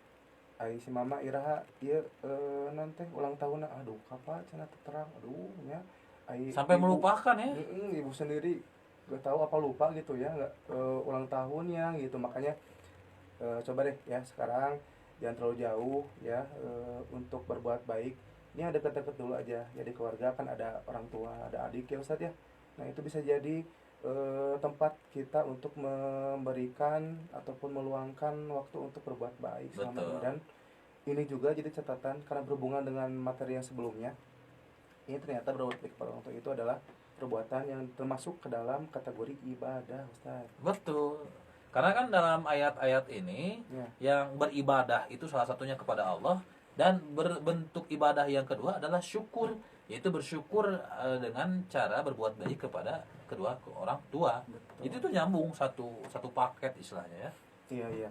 ai si mama iraha ieu nanti ulang tahun aduh kapan cenah teu terang aduh nya ai Sampai ibu melupakan ya. ibu sendiri gak tahu apa lupa gitu ya nggak ulang tahunnya gitu makanya coba deh ya sekarang jangan terlalu jauh ya untuk berbuat baik ini yang deket-deket dulu aja jadi keluarga kan ada orang tua ada adik ya Ustadz ya nah itu bisa jadi tempat kita untuk memberikan ataupun meluangkan waktu untuk berbuat baik selama ini Betul. dan ini juga jadi catatan karena berhubungan dengan materi yang sebelumnya ini ternyata berbuat baik kepada orang tua itu adalah perbuatan yang termasuk ke dalam kategori ibadah Ustaz Betul. Karena kan dalam ayat-ayat ini ya yang beribadah itu salah satunya kepada Allah dan berbentuk ibadah yang kedua adalah syukur, yaitu bersyukur dengan cara berbuat baik kepada kedua orang tua. betul Itu tuh nyambung satu satu paket istilahnya ya. iya iya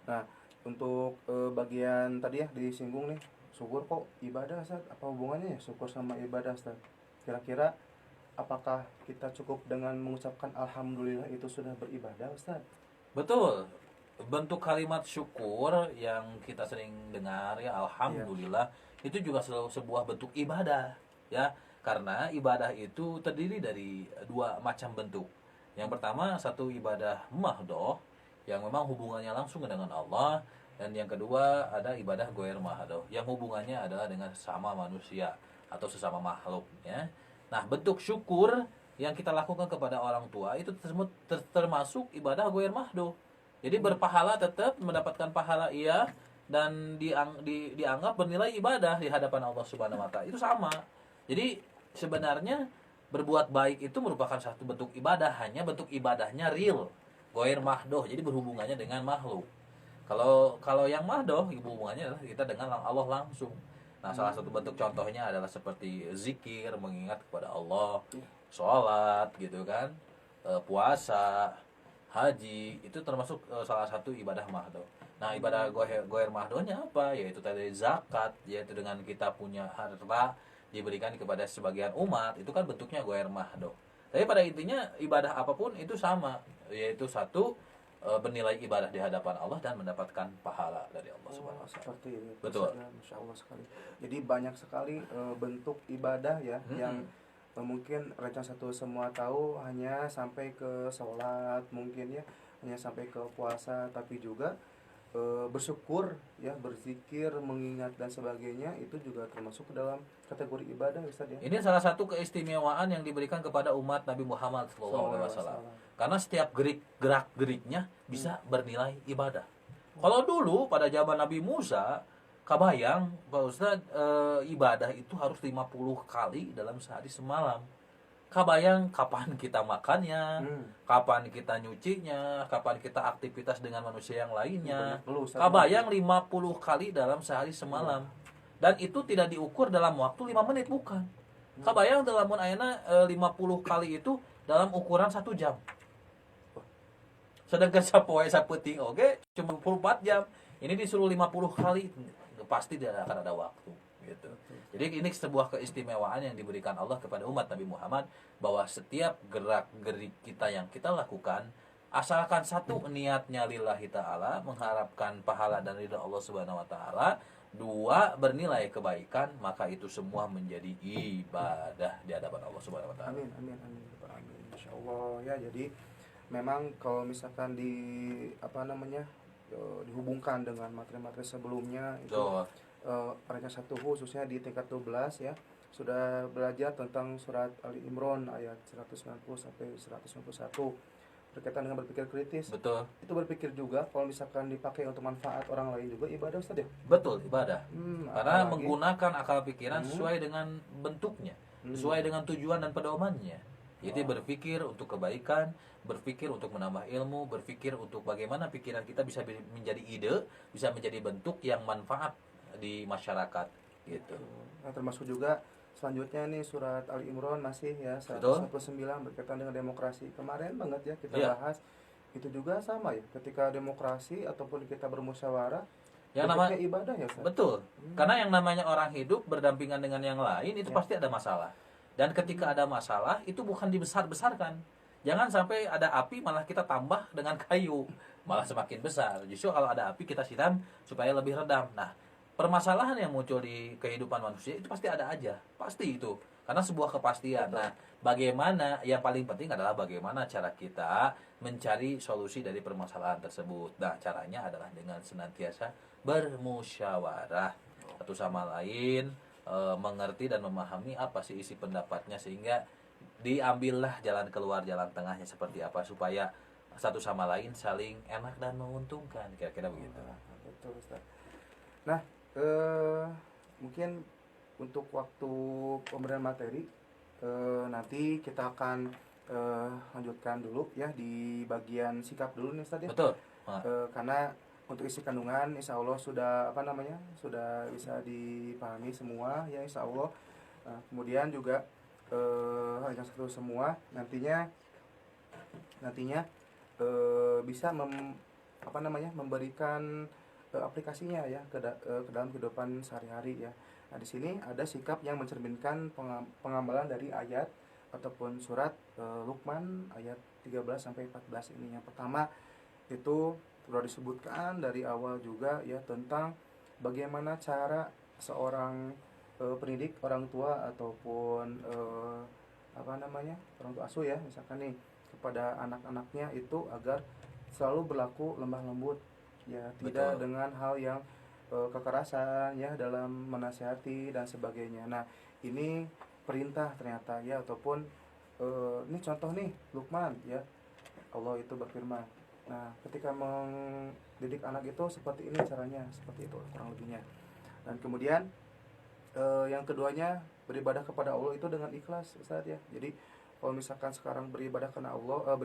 nah untuk bagian tadi ya disinggung nih syukur kok ibadah Ustaz apa hubungannya ya syukur sama ibadah Ustaz kira-kira apakah kita cukup dengan mengucapkan alhamdulillah itu sudah beribadah Ustaz Betul. Bentuk kalimat syukur yang kita sering dengar ya iya alhamdulillah itu juga selalu sebuah bentuk ibadah ya. Karena ibadah itu terdiri dari dua macam bentuk. Yang pertama satu ibadah mahdoh yang memang hubungannya langsung dengan Allah dan yang kedua ada ibadah goer mahdoh yang hubungannya adalah dengan sesama manusia atau sesama makhluk ya. Nah, bentuk syukur yang kita lakukan kepada orang tua itu termasuk ibadah goer mahdoh. Jadi berpahala tetap mendapatkan pahala iya dan dianggap bernilai ibadah di hadapan Allah Subhanahu wa taala. Itu sama. Jadi sebenarnya berbuat baik itu merupakan satu bentuk ibadah, hanya bentuk ibadahnya real. Goir mahdoh, jadi berhubungannya dengan makhluk. Kalau kalau yang mahdoh hubungannya adalah kita dengan Allah langsung. Nah, salah satu bentuk contohnya adalah seperti zikir, mengingat kepada Allah, iya sholat gitu kan, puasa, haji itu termasuk salah satu ibadah mahdoh. Nah, ibadah goher mahdohnya apa? Yaitu tadi zakat, yaitu dengan kita punya harta diberikan kepada sebagian umat, itu kan bentuknya goher mahdoh. Tapi pada intinya ibadah apapun itu sama, yaitu satu bernilai ibadah di hadapan Allah dan mendapatkan pahala dari Allah Subhanahu oh wa taala. seperti itu Betul. saja Masya Allah sekali jadi banyak sekali bentuk ibadah ya yang Mm-mm. mungkin rencana satu semua tahu hanya sampai ke sholat mungkin ya hanya sampai ke puasa tapi juga bersyukur ya, berzikir, mengingat dan sebagainya itu juga termasuk ke dalam kategori ibadah Ustaz ya. Ini salah satu keistimewaan yang diberikan kepada umat Nabi Muhammad SAW. Karena setiap gerak-geriknya bisa bernilai ibadah. Kalau dulu pada zaman Nabi Musa, kabayang Pak Ustadz, ibadah itu harus 50 kali dalam sehari semalam. Kabayang kapan kita makannya, kapan kita nyucinya, kapan kita aktivitas dengan manusia yang lainnya. Kabayang 50 kali dalam sehari semalam. Dan itu tidak diukur dalam waktu 5 menit, bukan. Kabayang dalam ayeuna 50 kali itu dalam ukuran 1 jam. Sedangkan sapoe sapeting oke cuma 24 jam. Ini disuruh 50 kali, pasti tidak akan ada waktu gitu. Jadi ini sebuah keistimewaan yang diberikan Allah kepada umat Nabi Muhammad, bahwa setiap gerak-gerik kita yang kita lakukan, asalkan satu, niatnya lillahi ta'ala, mengharapkan pahala dan ridha Allah Subhanahu wa taala, dua, bernilai kebaikan, maka itu semua menjadi ibadah di hadapan Allah Subhanahu wa taala. Amin amin amin amin. Insyaallah ya. Jadi memang kalau misalkan dihubungkan dengan materi-materi sebelumnya itu Rencang 1 khususnya di tingkat 12 ya, sudah belajar tentang surat Ali Imran ayat 190 sampai 191 berkaitan dengan berpikir kritis. Betul. Itu berpikir juga kalau misalkan dipakai untuk manfaat orang lain juga ibadah Ustaz ya? Betul, ibadah. Karena apalagi menggunakan akal pikiran sesuai dengan bentuknya, sesuai dengan tujuan dan pedomannya. Jadi berpikir untuk kebaikan, berpikir untuk menambah ilmu, berpikir untuk bagaimana pikiran kita bisa menjadi ide, bisa menjadi bentuk yang manfaat di masyarakat gitu. Nah, termasuk juga selanjutnya nih surat Ali Imran masih ya 149 berkaitan dengan demokrasi. Kemarin banget ya kita bahas itu juga sama ya, ketika demokrasi ataupun kita bermusyawarah yang namanya ibadah ya Ustaz? Betul. Karena yang namanya orang hidup berdampingan dengan yang lain itu pasti ada masalah. Dan ketika ada masalah itu bukan dibesar-besarkan. Jangan sampai ada api malah kita tambah dengan kayu, malah semakin besar. Justru kalau ada api kita siram supaya lebih redam. Nah, permasalahan yang muncul di kehidupan manusia itu pasti ada aja, pasti itu, karena sebuah kepastian. Nah, bagaimana, yang paling penting adalah bagaimana cara kita mencari solusi dari permasalahan tersebut. Nah, caranya adalah dengan senantiasa bermusyawarah satu sama lain, mengerti dan memahami apa sih isi pendapatnya, sehingga diambillah jalan keluar, jalan tengahnya seperti apa supaya satu sama lain saling enak dan menguntungkan, kira-kira begitu. Betul Ustaz. Nah, mungkin untuk waktu pemberian materi nanti kita akan lanjutkan dulu ya di bagian sikap dulu nih Ustaz ya. Betul. Karena untuk isi kandungan insya Allah sudah sudah bisa dipahami semua ya insya Allah. Kemudian juga Rencang 1 semua nantinya bisa memberikan aplikasinya ya ke dalam kehidupan sehari-hari ya. Nah, di sini ada sikap yang mencerminkan pengamalan dari ayat ataupun surat Luqman ayat 13 sampai 14 ini. Yang pertama itu sudah disebutkan dari awal juga ya tentang bagaimana cara seorang pendidik, orang tua ataupun orang tua asuh ya misalkan nih kepada anak-anaknya itu agar selalu berlaku lemah lembut ya, tidak dengan hal yang kekerasan ya dalam menasihati dan sebagainya. Nah, ini perintah ternyata ya, ataupun ini contoh nih Luqman ya, Allah itu berfirman. Nah, ketika mendidik anak itu seperti ini caranya, seperti itu kurang lebihnya. Dan kemudian yang keduanya beribadah kepada Allah itu dengan ikhlas Ustaz ya. Jadi kalau misalkan sekarang beribadah karena Allah,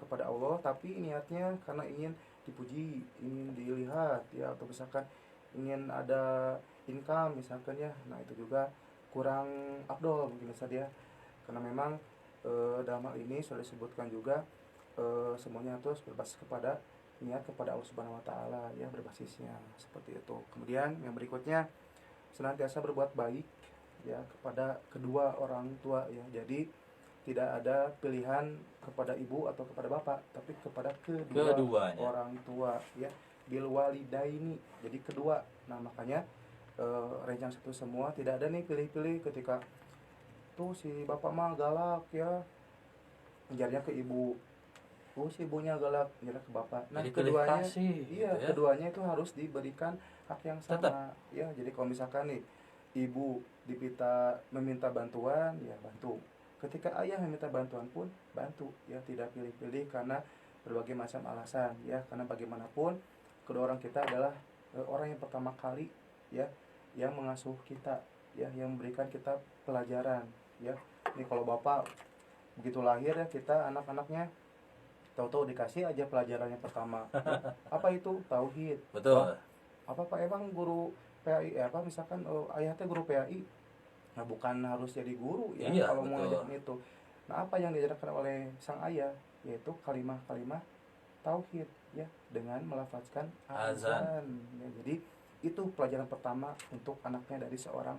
kepada Allah tapi niatnya karena ingin dipuji, ingin dilihat ya, atau misalkan ingin ada income misalkan ya, nah itu juga kurang afdol mungkin Ustaz ya. Karena memang dalam hal ini sudah disebutkan juga semuanya terus berbasis kepada niat kepada Allah Subhanahu wa taala ya, berbasisnya seperti itu. Kemudian yang berikutnya senantiasa berbuat baik ya kepada kedua orang tua ya. Jadi tidak ada pilihan kepada ibu atau kepada bapak, tapi kepada keduanya orang tua ya, bil walidaini, jadi kedua. Nah, makanya Rencang 1 semua tidak ada nih pilih-pilih ketika tuh si bapak mah galak ya, ngejarnya ke ibu, si ibunya galak ke bapak. Nah, Jadi pilih keduanya kasih, iya, gitu ya. keduanya itu harus diberikan hak yang sama. Tetap. Ya, jadi kalau misalkan nih ibu meminta bantuan, ya bantu. Ketika ayah meminta bantuan pun bantu, ya tidak pilih-pilih karena berbagai macam alasan, ya karena bagaimanapun kedua orang kita adalah orang yang pertama kali, ya yang mengasuh kita, ya yang memberikan kita pelajaran, ya. Ini kalau bapak begitu lahir ya, kita anak-anaknya tahu-tahu dikasih aja pelajarannya pertama, ya. Apa itu tauhid? Betul. Wah, apa pak emang guru PAI apa misalkan ayah teh guru PAI, nah bukan harus jadi guru ya, Iya, kalau mau betul. ngajarin itu. Nah, apa yang diajarkan oleh sang ayah yaitu kalimat-kalimat tauhid, ya dengan melafazkan Azan. azan, ya. Jadi itu pelajaran pertama untuk anaknya dari seorang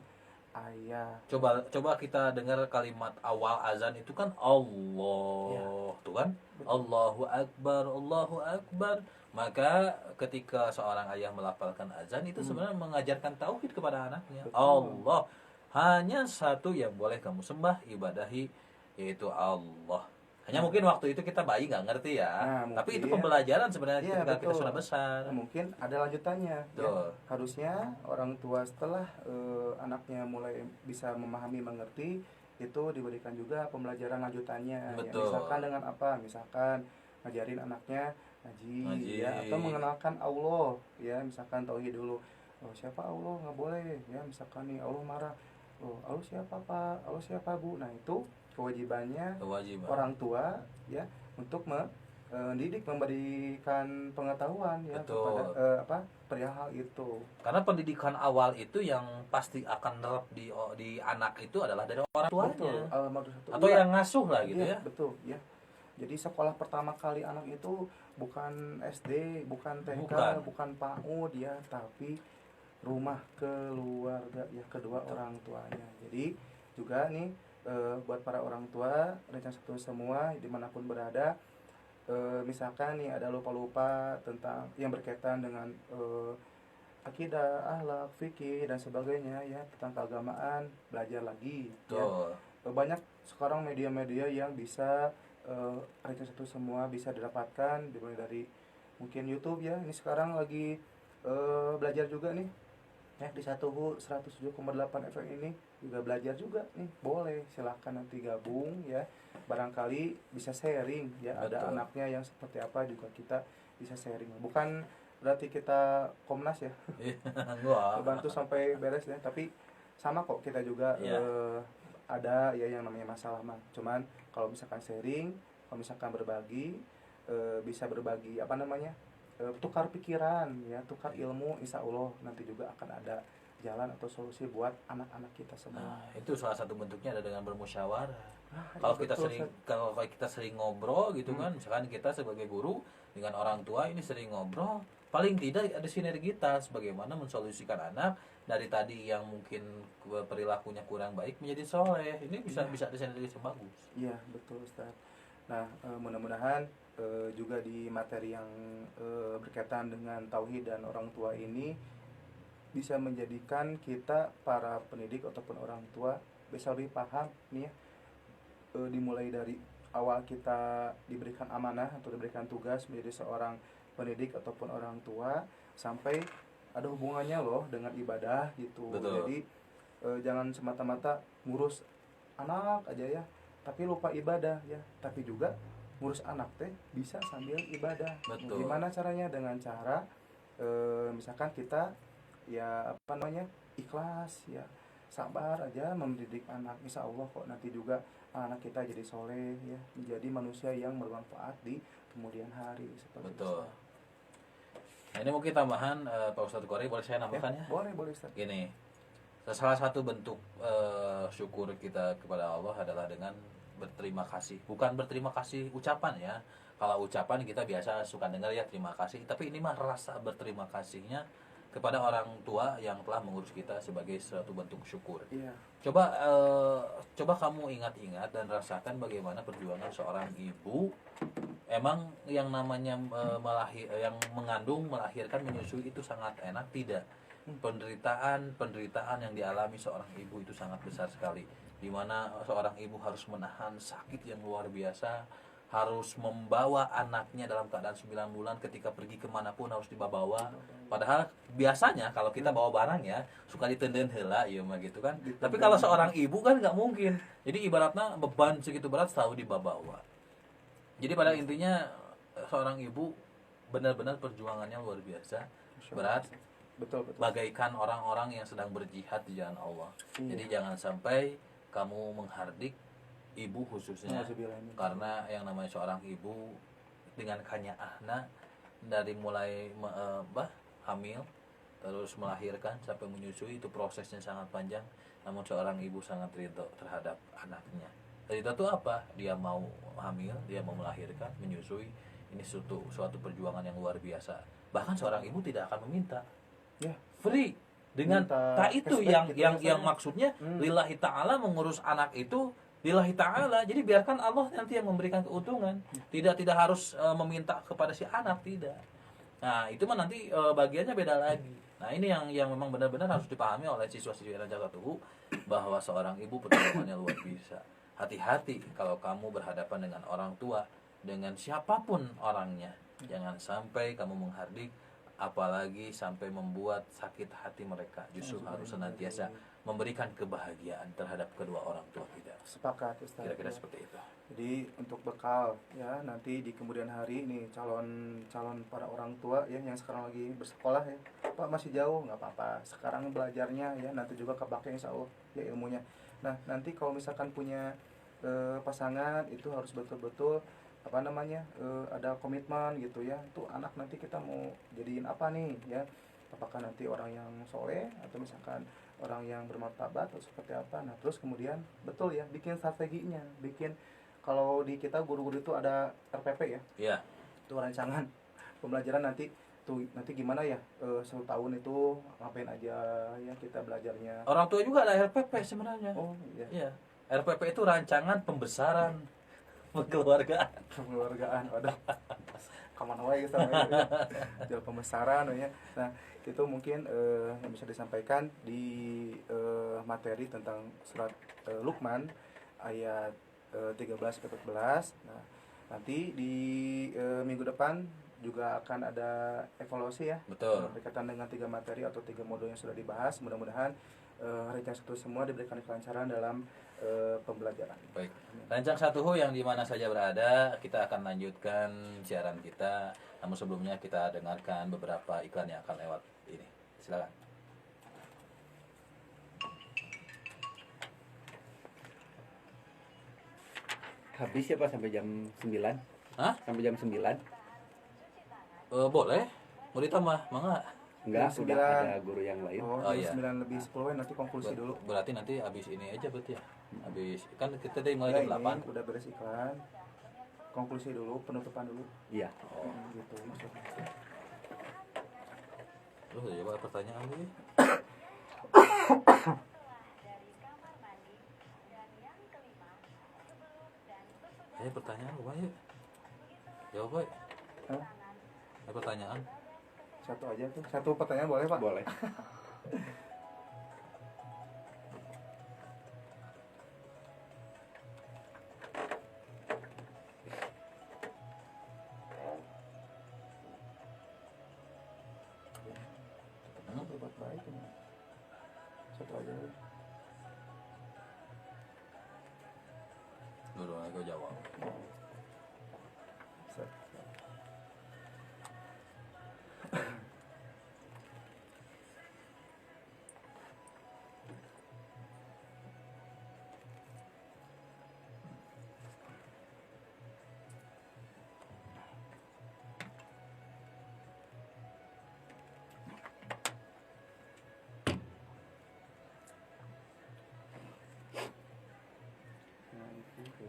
ayah. Coba kita dengar kalimat awal azan itu kan Allah, Ya. tuh kan? Betul. Allahu Akbar, Allahu Akbar. Maka ketika seorang ayah melafalkan azan itu sebenarnya mengajarkan tauhid kepada anaknya. Betul. Allah, hanya satu yang boleh kamu sembah, ibadahi, yaitu Allah. Hanya mungkin waktu itu kita bayi nggak ngerti ya. Nah, Tapi itu mungkin. pembelajaran sebenarnya Iya, ketika kita betul. sudah besar. Nah, mungkin ada lanjutannya, ya. Betul. Harusnya orang tua setelah anaknya mulai bisa memahami, mengerti, itu diberikan juga pembelajaran lanjutannya, ya. Betul. Misalkan dengan apa? Misalkan ngajarin anaknya ngaji, ya, Ngaji. atau mengenalkan Allah, ya, misalkan tauhid dulu. Oh, siapa Allah? Nggak boleh, ya. Misalkan nih Allah marah. Oh, Allah siapa Pak? Allah siapa Bu? Nah, itu kewajibannya Kewajiban. orang tua, ya, untuk mendidik, memberikan pengetahuan, ya, Betul. kepada perihal itu. Karena pendidikan awal itu yang pasti akan nerap di anak itu adalah dari orang tuanya. Betul. Madrasatul Atau Ula. yang ngasuh lah gitu Iya, ya. betul, ya. Jadi sekolah pertama kali anak itu bukan SD, bukan TK, Bukan. bukan PAUD, ya, tapi rumah keluarga, ya, kedua orang tuanya. Jadi juga nih buat para orang tua rencana satu semua dimanapun berada, misalkan nih ada lupa-lupa tentang yang berkaitan dengan akidah, akhlak, fikih dan sebagainya, ya, tentang keagamaan, belajar lagi, ya. Betul. Banyak sekarang media-media yang bisa rencana satu semua bisa didapatkan dimulai dari mungkin YouTube, ya. Ini sekarang lagi belajar juga nih, ya, di 107,8 FM ini juga belajar juga nih. Boleh silahkan nanti gabung, ya, barangkali bisa sharing, ya. Betul. Ada anaknya yang seperti apa juga kita bisa sharing, bukan berarti kita Komnas, ya, Wah. bantu sampai beres, ya, tapi sama kok kita juga Iya. ada, ya, yang namanya masalah mah. Cuman kalau misalkan sharing, kalau misalkan berbagi, bisa berbagi apa namanya, tukar pikiran, ya, tukar ilmu, insya Allah nanti juga akan ada jalan atau solusi buat anak-anak kita semua. Nah, itu salah satu bentuknya ada dengan bermusyawarah. Nah, Kalau iya, kita betul, sering Ustaz. kalau kita sering ngobrol gitu kan, misalkan kita sebagai guru dengan orang tua ini sering ngobrol, paling tidak ada sinergitas bagaimana mensolusikan anak dari tadi yang mungkin perilakunya kurang baik menjadi soleh. Ini bisa ada sinergitas yang bagus. Iya, betul, Ustaz. Nah, mudah-mudahan juga di materi yang berkaitan dengan tauhid dan orang tua ini bisa menjadikan kita para pendidik ataupun orang tua bisa lebih paham nih, ya, dimulai dari awal kita diberikan amanah atau diberikan tugas menjadi seorang pendidik ataupun orang tua, sampai ada hubungannya loh dengan ibadah gitu. Betul. Jadi jangan semata-mata ngurus anak aja, ya, tapi lupa ibadah, ya. Tapi juga ngurus anak teh bisa sambil ibadah. Betul. Gimana caranya? Dengan cara misalkan kita, ya, apa namanya, ikhlas, ya, sabar aja mendidik anak. Insya Allah kok nanti juga anak kita jadi soleh, ya, menjadi manusia yang bermanfaat di kemudian hari, seperti Betul. itu. Nah, ini mungkin tambahan Pak Ustadz Kori, boleh saya nambahkan ya? Boleh Ustaz. Gini, salah satu bentuk syukur kita kepada Allah adalah dengan berterima kasih. Bukan berterima kasih ucapan ya. Kalau ucapan kita biasa suka dengar ya terima kasih, tapi ini mah rasa berterima kasihnya kepada orang tua yang telah mengurus kita sebagai suatu bentuk syukur. Iya. Coba kamu ingat-ingat dan rasakan bagaimana perjuangan seorang ibu. Emang yang namanya yang mengandung, melahirkan, menyusui itu sangat enak? Tidak. Penderitaan yang dialami seorang ibu itu sangat besar sekali, di mana seorang ibu harus menahan sakit yang luar biasa, harus membawa anaknya dalam keadaan 9 bulan, ketika pergi kemanapun harus dibawa. Padahal biasanya kalau kita bawa barang ya suka ditenden heula ya mah gitu kan. Tapi kalau seorang ibu kan nggak mungkin. Jadi ibaratnya beban segitu berat selalu dibawa. Jadi pada intinya seorang ibu benar-benar perjuangannya luar biasa berat. Betul. Bagaikan orang-orang yang sedang berjihad di jalan Allah. Iya. Jadi jangan sampai kamu menghardik ibu khususnya, karena yang namanya seorang ibu dengan kanyaahna dari mulai hamil terus melahirkan sampai menyusui, itu prosesnya sangat panjang. Namun seorang ibu sangat ridho terhadap anaknya. Ridho itu apa? Dia mau hamil, dia mau melahirkan, menyusui. Ini suatu perjuangan yang luar biasa. Bahkan seorang ibu tidak akan meminta, Ya, free dengan minta tak itu cashback yang gitu yang rasanya. maksudnya lillahi ta'ala, mengurus anak itu lillahi ta'ala. Jadi biarkan Allah nanti yang memberikan keuntungan, tidak harus meminta kepada si anak, tidak. Nah itu mah nanti bagiannya beda lagi. Nah ini yang memang benar-benar harus dipahami oleh siswa-siswi Raja Satuhu, bahwa seorang ibu perjuangannya luar biasa. Hati-hati kalau kamu berhadapan dengan orang tua, dengan siapapun orangnya, jangan sampai kamu menghardik, apalagi sampai membuat sakit hati mereka. Justru harus senantiasa memberikan kebahagiaan terhadap kedua orang tua kita. Sepakat Ustaz. Kira-kira Ya. seperti itu. Jadi untuk bekal ya nanti di kemudian hari ini calon para orang tua ya yang sekarang lagi bersekolah ya, Pak masih jauh nggak apa-apa, sekarang belajarnya ya nanti juga kepake insya Allah ya ilmunya. Nah nanti kalau misalkan punya pasangan itu harus betul-betul ada komitmen gitu ya, tuh anak nanti kita mau jadiin apa nih ya, apakah nanti orang yang soleh atau misalkan orang yang bermartabat atau seperti apa. Nah terus kemudian betul ya bikin strateginya, bikin, kalau di kita guru-guru itu ada RPP ya, Iya. itu rancangan pembelajaran nanti gimana ya, 1 tahun itu ngapain aja ya kita belajarnya. Orang tua juga ada RPP sebenarnya. Oh iya, Iya. RPP itu rancangan pembesaran kekeluargaan. kekeluargaan, waduh kemana wae gitu ya. Jual pembesaran ya. Nah itu mungkin yang bisa disampaikan di materi tentang surat Luqman ayat 13-14. Nah nanti di minggu depan juga akan ada evaluasi ya, Betul. berkaitan dengan 3 materi atau 3 modul yang sudah dibahas. Mudah-mudahan rencana satu semua diberikan kelancaran dalam pembelajaran. Baik. Rancang Satuhu yang di mana saja berada, kita akan lanjutkan siaran kita. Namun sebelumnya kita dengarkan beberapa iklan yang akan lewat ini. Silakan. Habis ya Pak sampai jam 9? Hah? Sampai jam 9? Boleh. Mau ditambah, mangga. Enggak, Jam udah 9. ada guru yang lain. Oh, Oh, jam iya. 9 lebih 10 ya, nanti konklusi dulu. Berarti nanti habis ini aja berarti ya. Habis kan kita dari mulai Ya, jam ini 8. udah beres iklan. Konklusi dulu, penutupan dulu. Iya. Oh, Gitu maksudnya. lu udah coba pertanyaan dulu. Ayo pertanyaan lu ayo. Jawab, Boy. Hah? Ayo pertanyaan. Satu aja tuh. Satu pertanyaan boleh, Pak? Boleh. Berbuat baik ini. Satu aja. Dulu aku jawab. Set.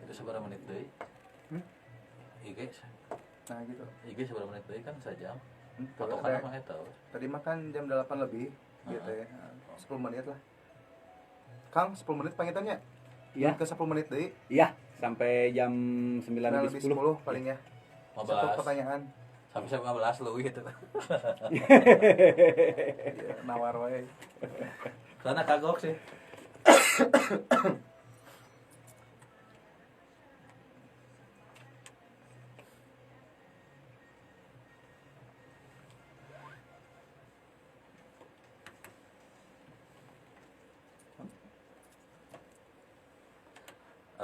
Itu seberapa menit deui? IG. Nah gitu. IG seberapa menit deui kan sajam. Kalau Patokan ada- mah eta. Tadi makan jam 8 lebih gitu ya. 10 menit lah. Kang, 10 menit pangitannya? Iya. Ke 10 menit deh. Iya, sampai jam 9 9 lebih lebih 10. 10 paling ya. Satu 15. pertanyaan. Sampai 15 lu gitu. Ya, nawar wae. Karena kagok sih.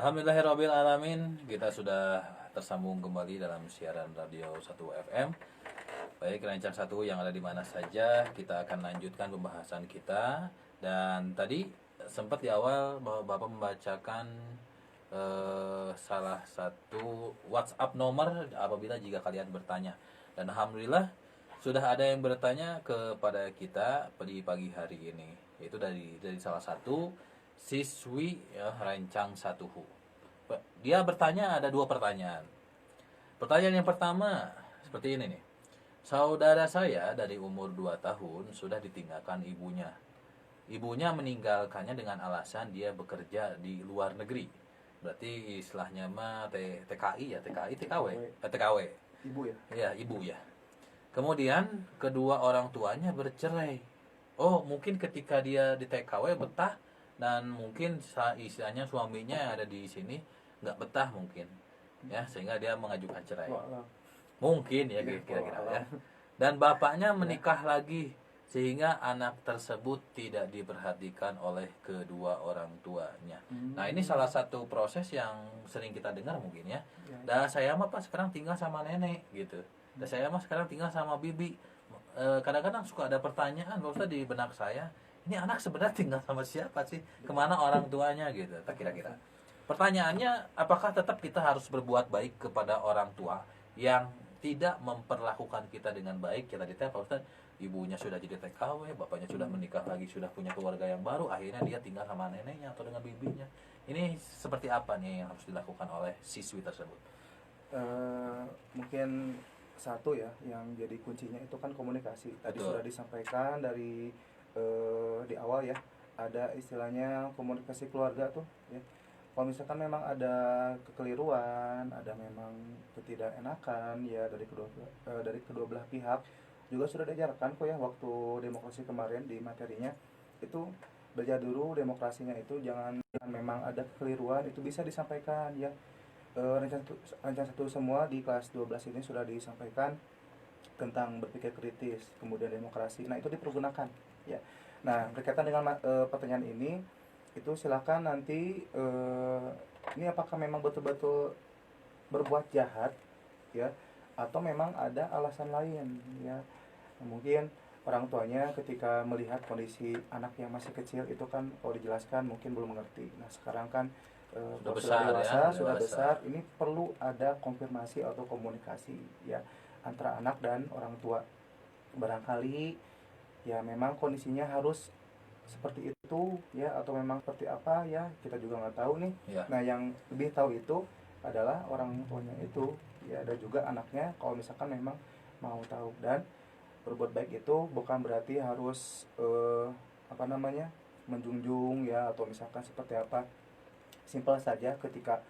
Alhamdulillahirabbil alamin, kita sudah tersambung kembali dalam siaran Radio 1 FM. Baik, Rencang 1 yang ada di mana saja, kita akan lanjutkan pembahasan kita. Dan tadi sempat di awal bahwa Bapak membacakan salah satu WhatsApp nomor apabila jika kalian bertanya. Dan alhamdulillah sudah ada yang bertanya kepada kita di pagi hari ini, yaitu dari salah satu siswi ya, Rencang 1HU. Dia bertanya, ada 2 pertanyaan. Pertanyaan yang pertama seperti ini nih. Saudara saya dari umur 2 tahun sudah ditinggalkan ibunya. Ibunya meninggalkannya dengan alasan dia bekerja di luar negeri. Berarti istilahnya mah TKI ya, TKW. Ibu ya. Ya, ibu ya. Kemudian kedua orang tuanya bercerai. Oh, mungkin ketika dia di TKW betah, dan mungkin istilahnya suaminya ada di sini nggak betah mungkin, ya, sehingga dia mengajukan cerai. Mungkin ya kira-kira ya. Dan bapaknya menikah lagi sehingga anak tersebut tidak diperhatikan oleh kedua orang tuanya. Nah, ini salah satu proses yang sering kita dengar mungkin ya. Dan saya mah Pak sekarang tinggal sama nenek gitu. Dan saya mah sekarang tinggal sama bibi. Kadang-kadang suka ada pertanyaan Pak Ustadz di benak saya, ini anak sebenarnya tinggal sama siapa sih? Kemana orang tuanya gitu, tak kira-kira. Pertanyaannya, apakah tetap kita harus berbuat baik kepada orang tua yang tidak memperlakukan kita dengan baik? Kita ditanya Pak Ustadz, ibunya sudah jadi TKW, bapaknya sudah menikah lagi, sudah punya keluarga yang baru, akhirnya dia tinggal sama neneknya atau dengan bibinya. Ini seperti apa nih yang harus dilakukan oleh siswi tersebut? Mungkin satu ya, yang jadi kuncinya itu kan komunikasi. Tadi Betul. sudah disampaikan dari di awal ya, ada istilahnya komunikasi keluarga tuh ya. Kalau misalkan memang ada kekeliruan, ada memang ketidakenakan ya dari kedua belah pihak, juga sudah diajarkan kok ya waktu demokrasi kemarin di materinya itu. Belajar dulu demokrasinya itu, jangan memang ada kekeliruan itu bisa disampaikan ya. Rencana satu semua di kelas 12 ini sudah disampaikan tentang berpikir kritis, kemudian demokrasi. Nah, itu dipergunakan ya. Nah, berkaitan dengan pertanyaan ini, itu silakan nanti ini apakah memang betul-betul berbuat jahat ya, atau memang ada alasan lain ya. Mungkin orang tuanya ketika melihat kondisi anak yang masih kecil itu kan kalau dijelaskan mungkin belum mengerti. Nah, sekarang kan Sudah besar dewasa, ya, sudah dewasa. besar, ini perlu ada konfirmasi atau komunikasi ya antara anak dan orang tua. Barangkali ya memang kondisinya harus seperti itu ya, atau memang seperti apa ya, kita juga nggak tahu nih Ya. Nah, yang lebih tahu itu adalah orang tuanya itu ya, ada juga anaknya kalau misalkan memang mau tahu. Dan berbuat baik itu bukan berarti harus menjunjung ya, atau misalkan seperti apa. Simpel saja, ketika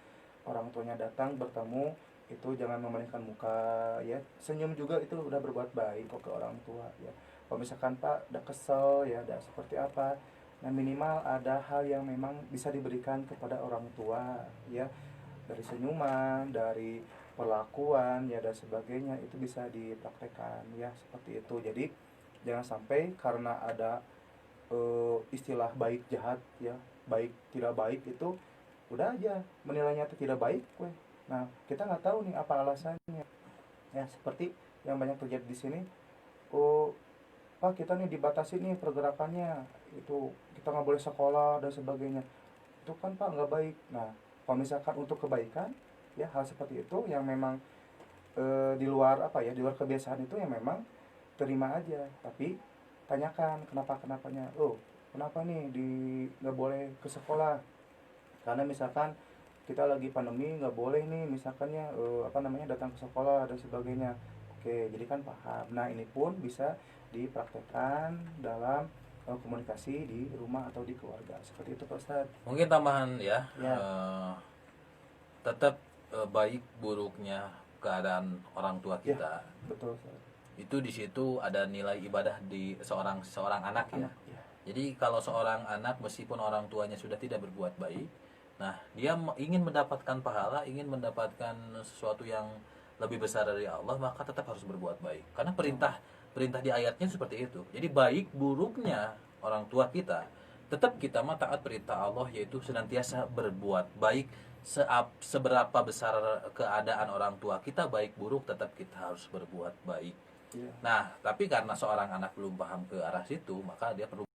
orang tuanya datang bertemu itu jangan memalingkan muka ya, senyum juga itu udah berbuat baik kok ke orang tua ya. Kalau misalkan Pak udah kesel ya, udah seperti apa, nah minimal ada hal yang memang bisa diberikan kepada orang tua ya, dari senyuman, dari perlakuan ya dan sebagainya, itu bisa dipraktekkan ya, seperti itu. Jadi jangan sampai karena ada istilah baik jahat ya, baik tidak baik, itu udah aja menilainya itu tidak baik weh. Nah, kita nggak tahu nih apa alasannya ya, seperti yang banyak terjadi di sini. Pak, kita nih dibatasi nih pergerakannya, itu kita nggak boleh sekolah dan sebagainya, itu kan Pak nggak baik. Nah, kalau misalkan untuk kebaikan ya, hal seperti itu yang memang di luar di luar kebiasaan, itu yang memang terima aja, tapi tanyakan kenapanya. Kenapa nih nggak boleh ke sekolah? Karena misalkan kita lagi pandemi, nggak boleh nih misalkannya datang ke sekolah dan sebagainya. Oke, jadi kan paham. Nah, ini pun bisa dipraktekkan dalam komunikasi di rumah atau di keluarga, seperti itu Pak Ustadz. Mungkin tambahan ya, Ya. Tetap baik buruknya keadaan orang tua kita, Betul Ustadz. itu di situ ada nilai ibadah di seorang anak ya. Ya. Jadi kalau seorang anak meskipun orang tuanya sudah tidak berbuat baik, nah dia ingin mendapatkan pahala, ingin mendapatkan sesuatu yang lebih besar dari Allah, maka tetap harus berbuat baik. Karena perintah di ayatnya seperti itu. Jadi baik buruknya orang tua kita tetap kita mah taat perintah Allah, yaitu senantiasa berbuat baik. Seberapa besar keadaan orang tua kita baik buruk, tetap kita harus berbuat baik. Iya. Nah, tapi karena seorang anak belum paham ke arah situ, maka dia perlu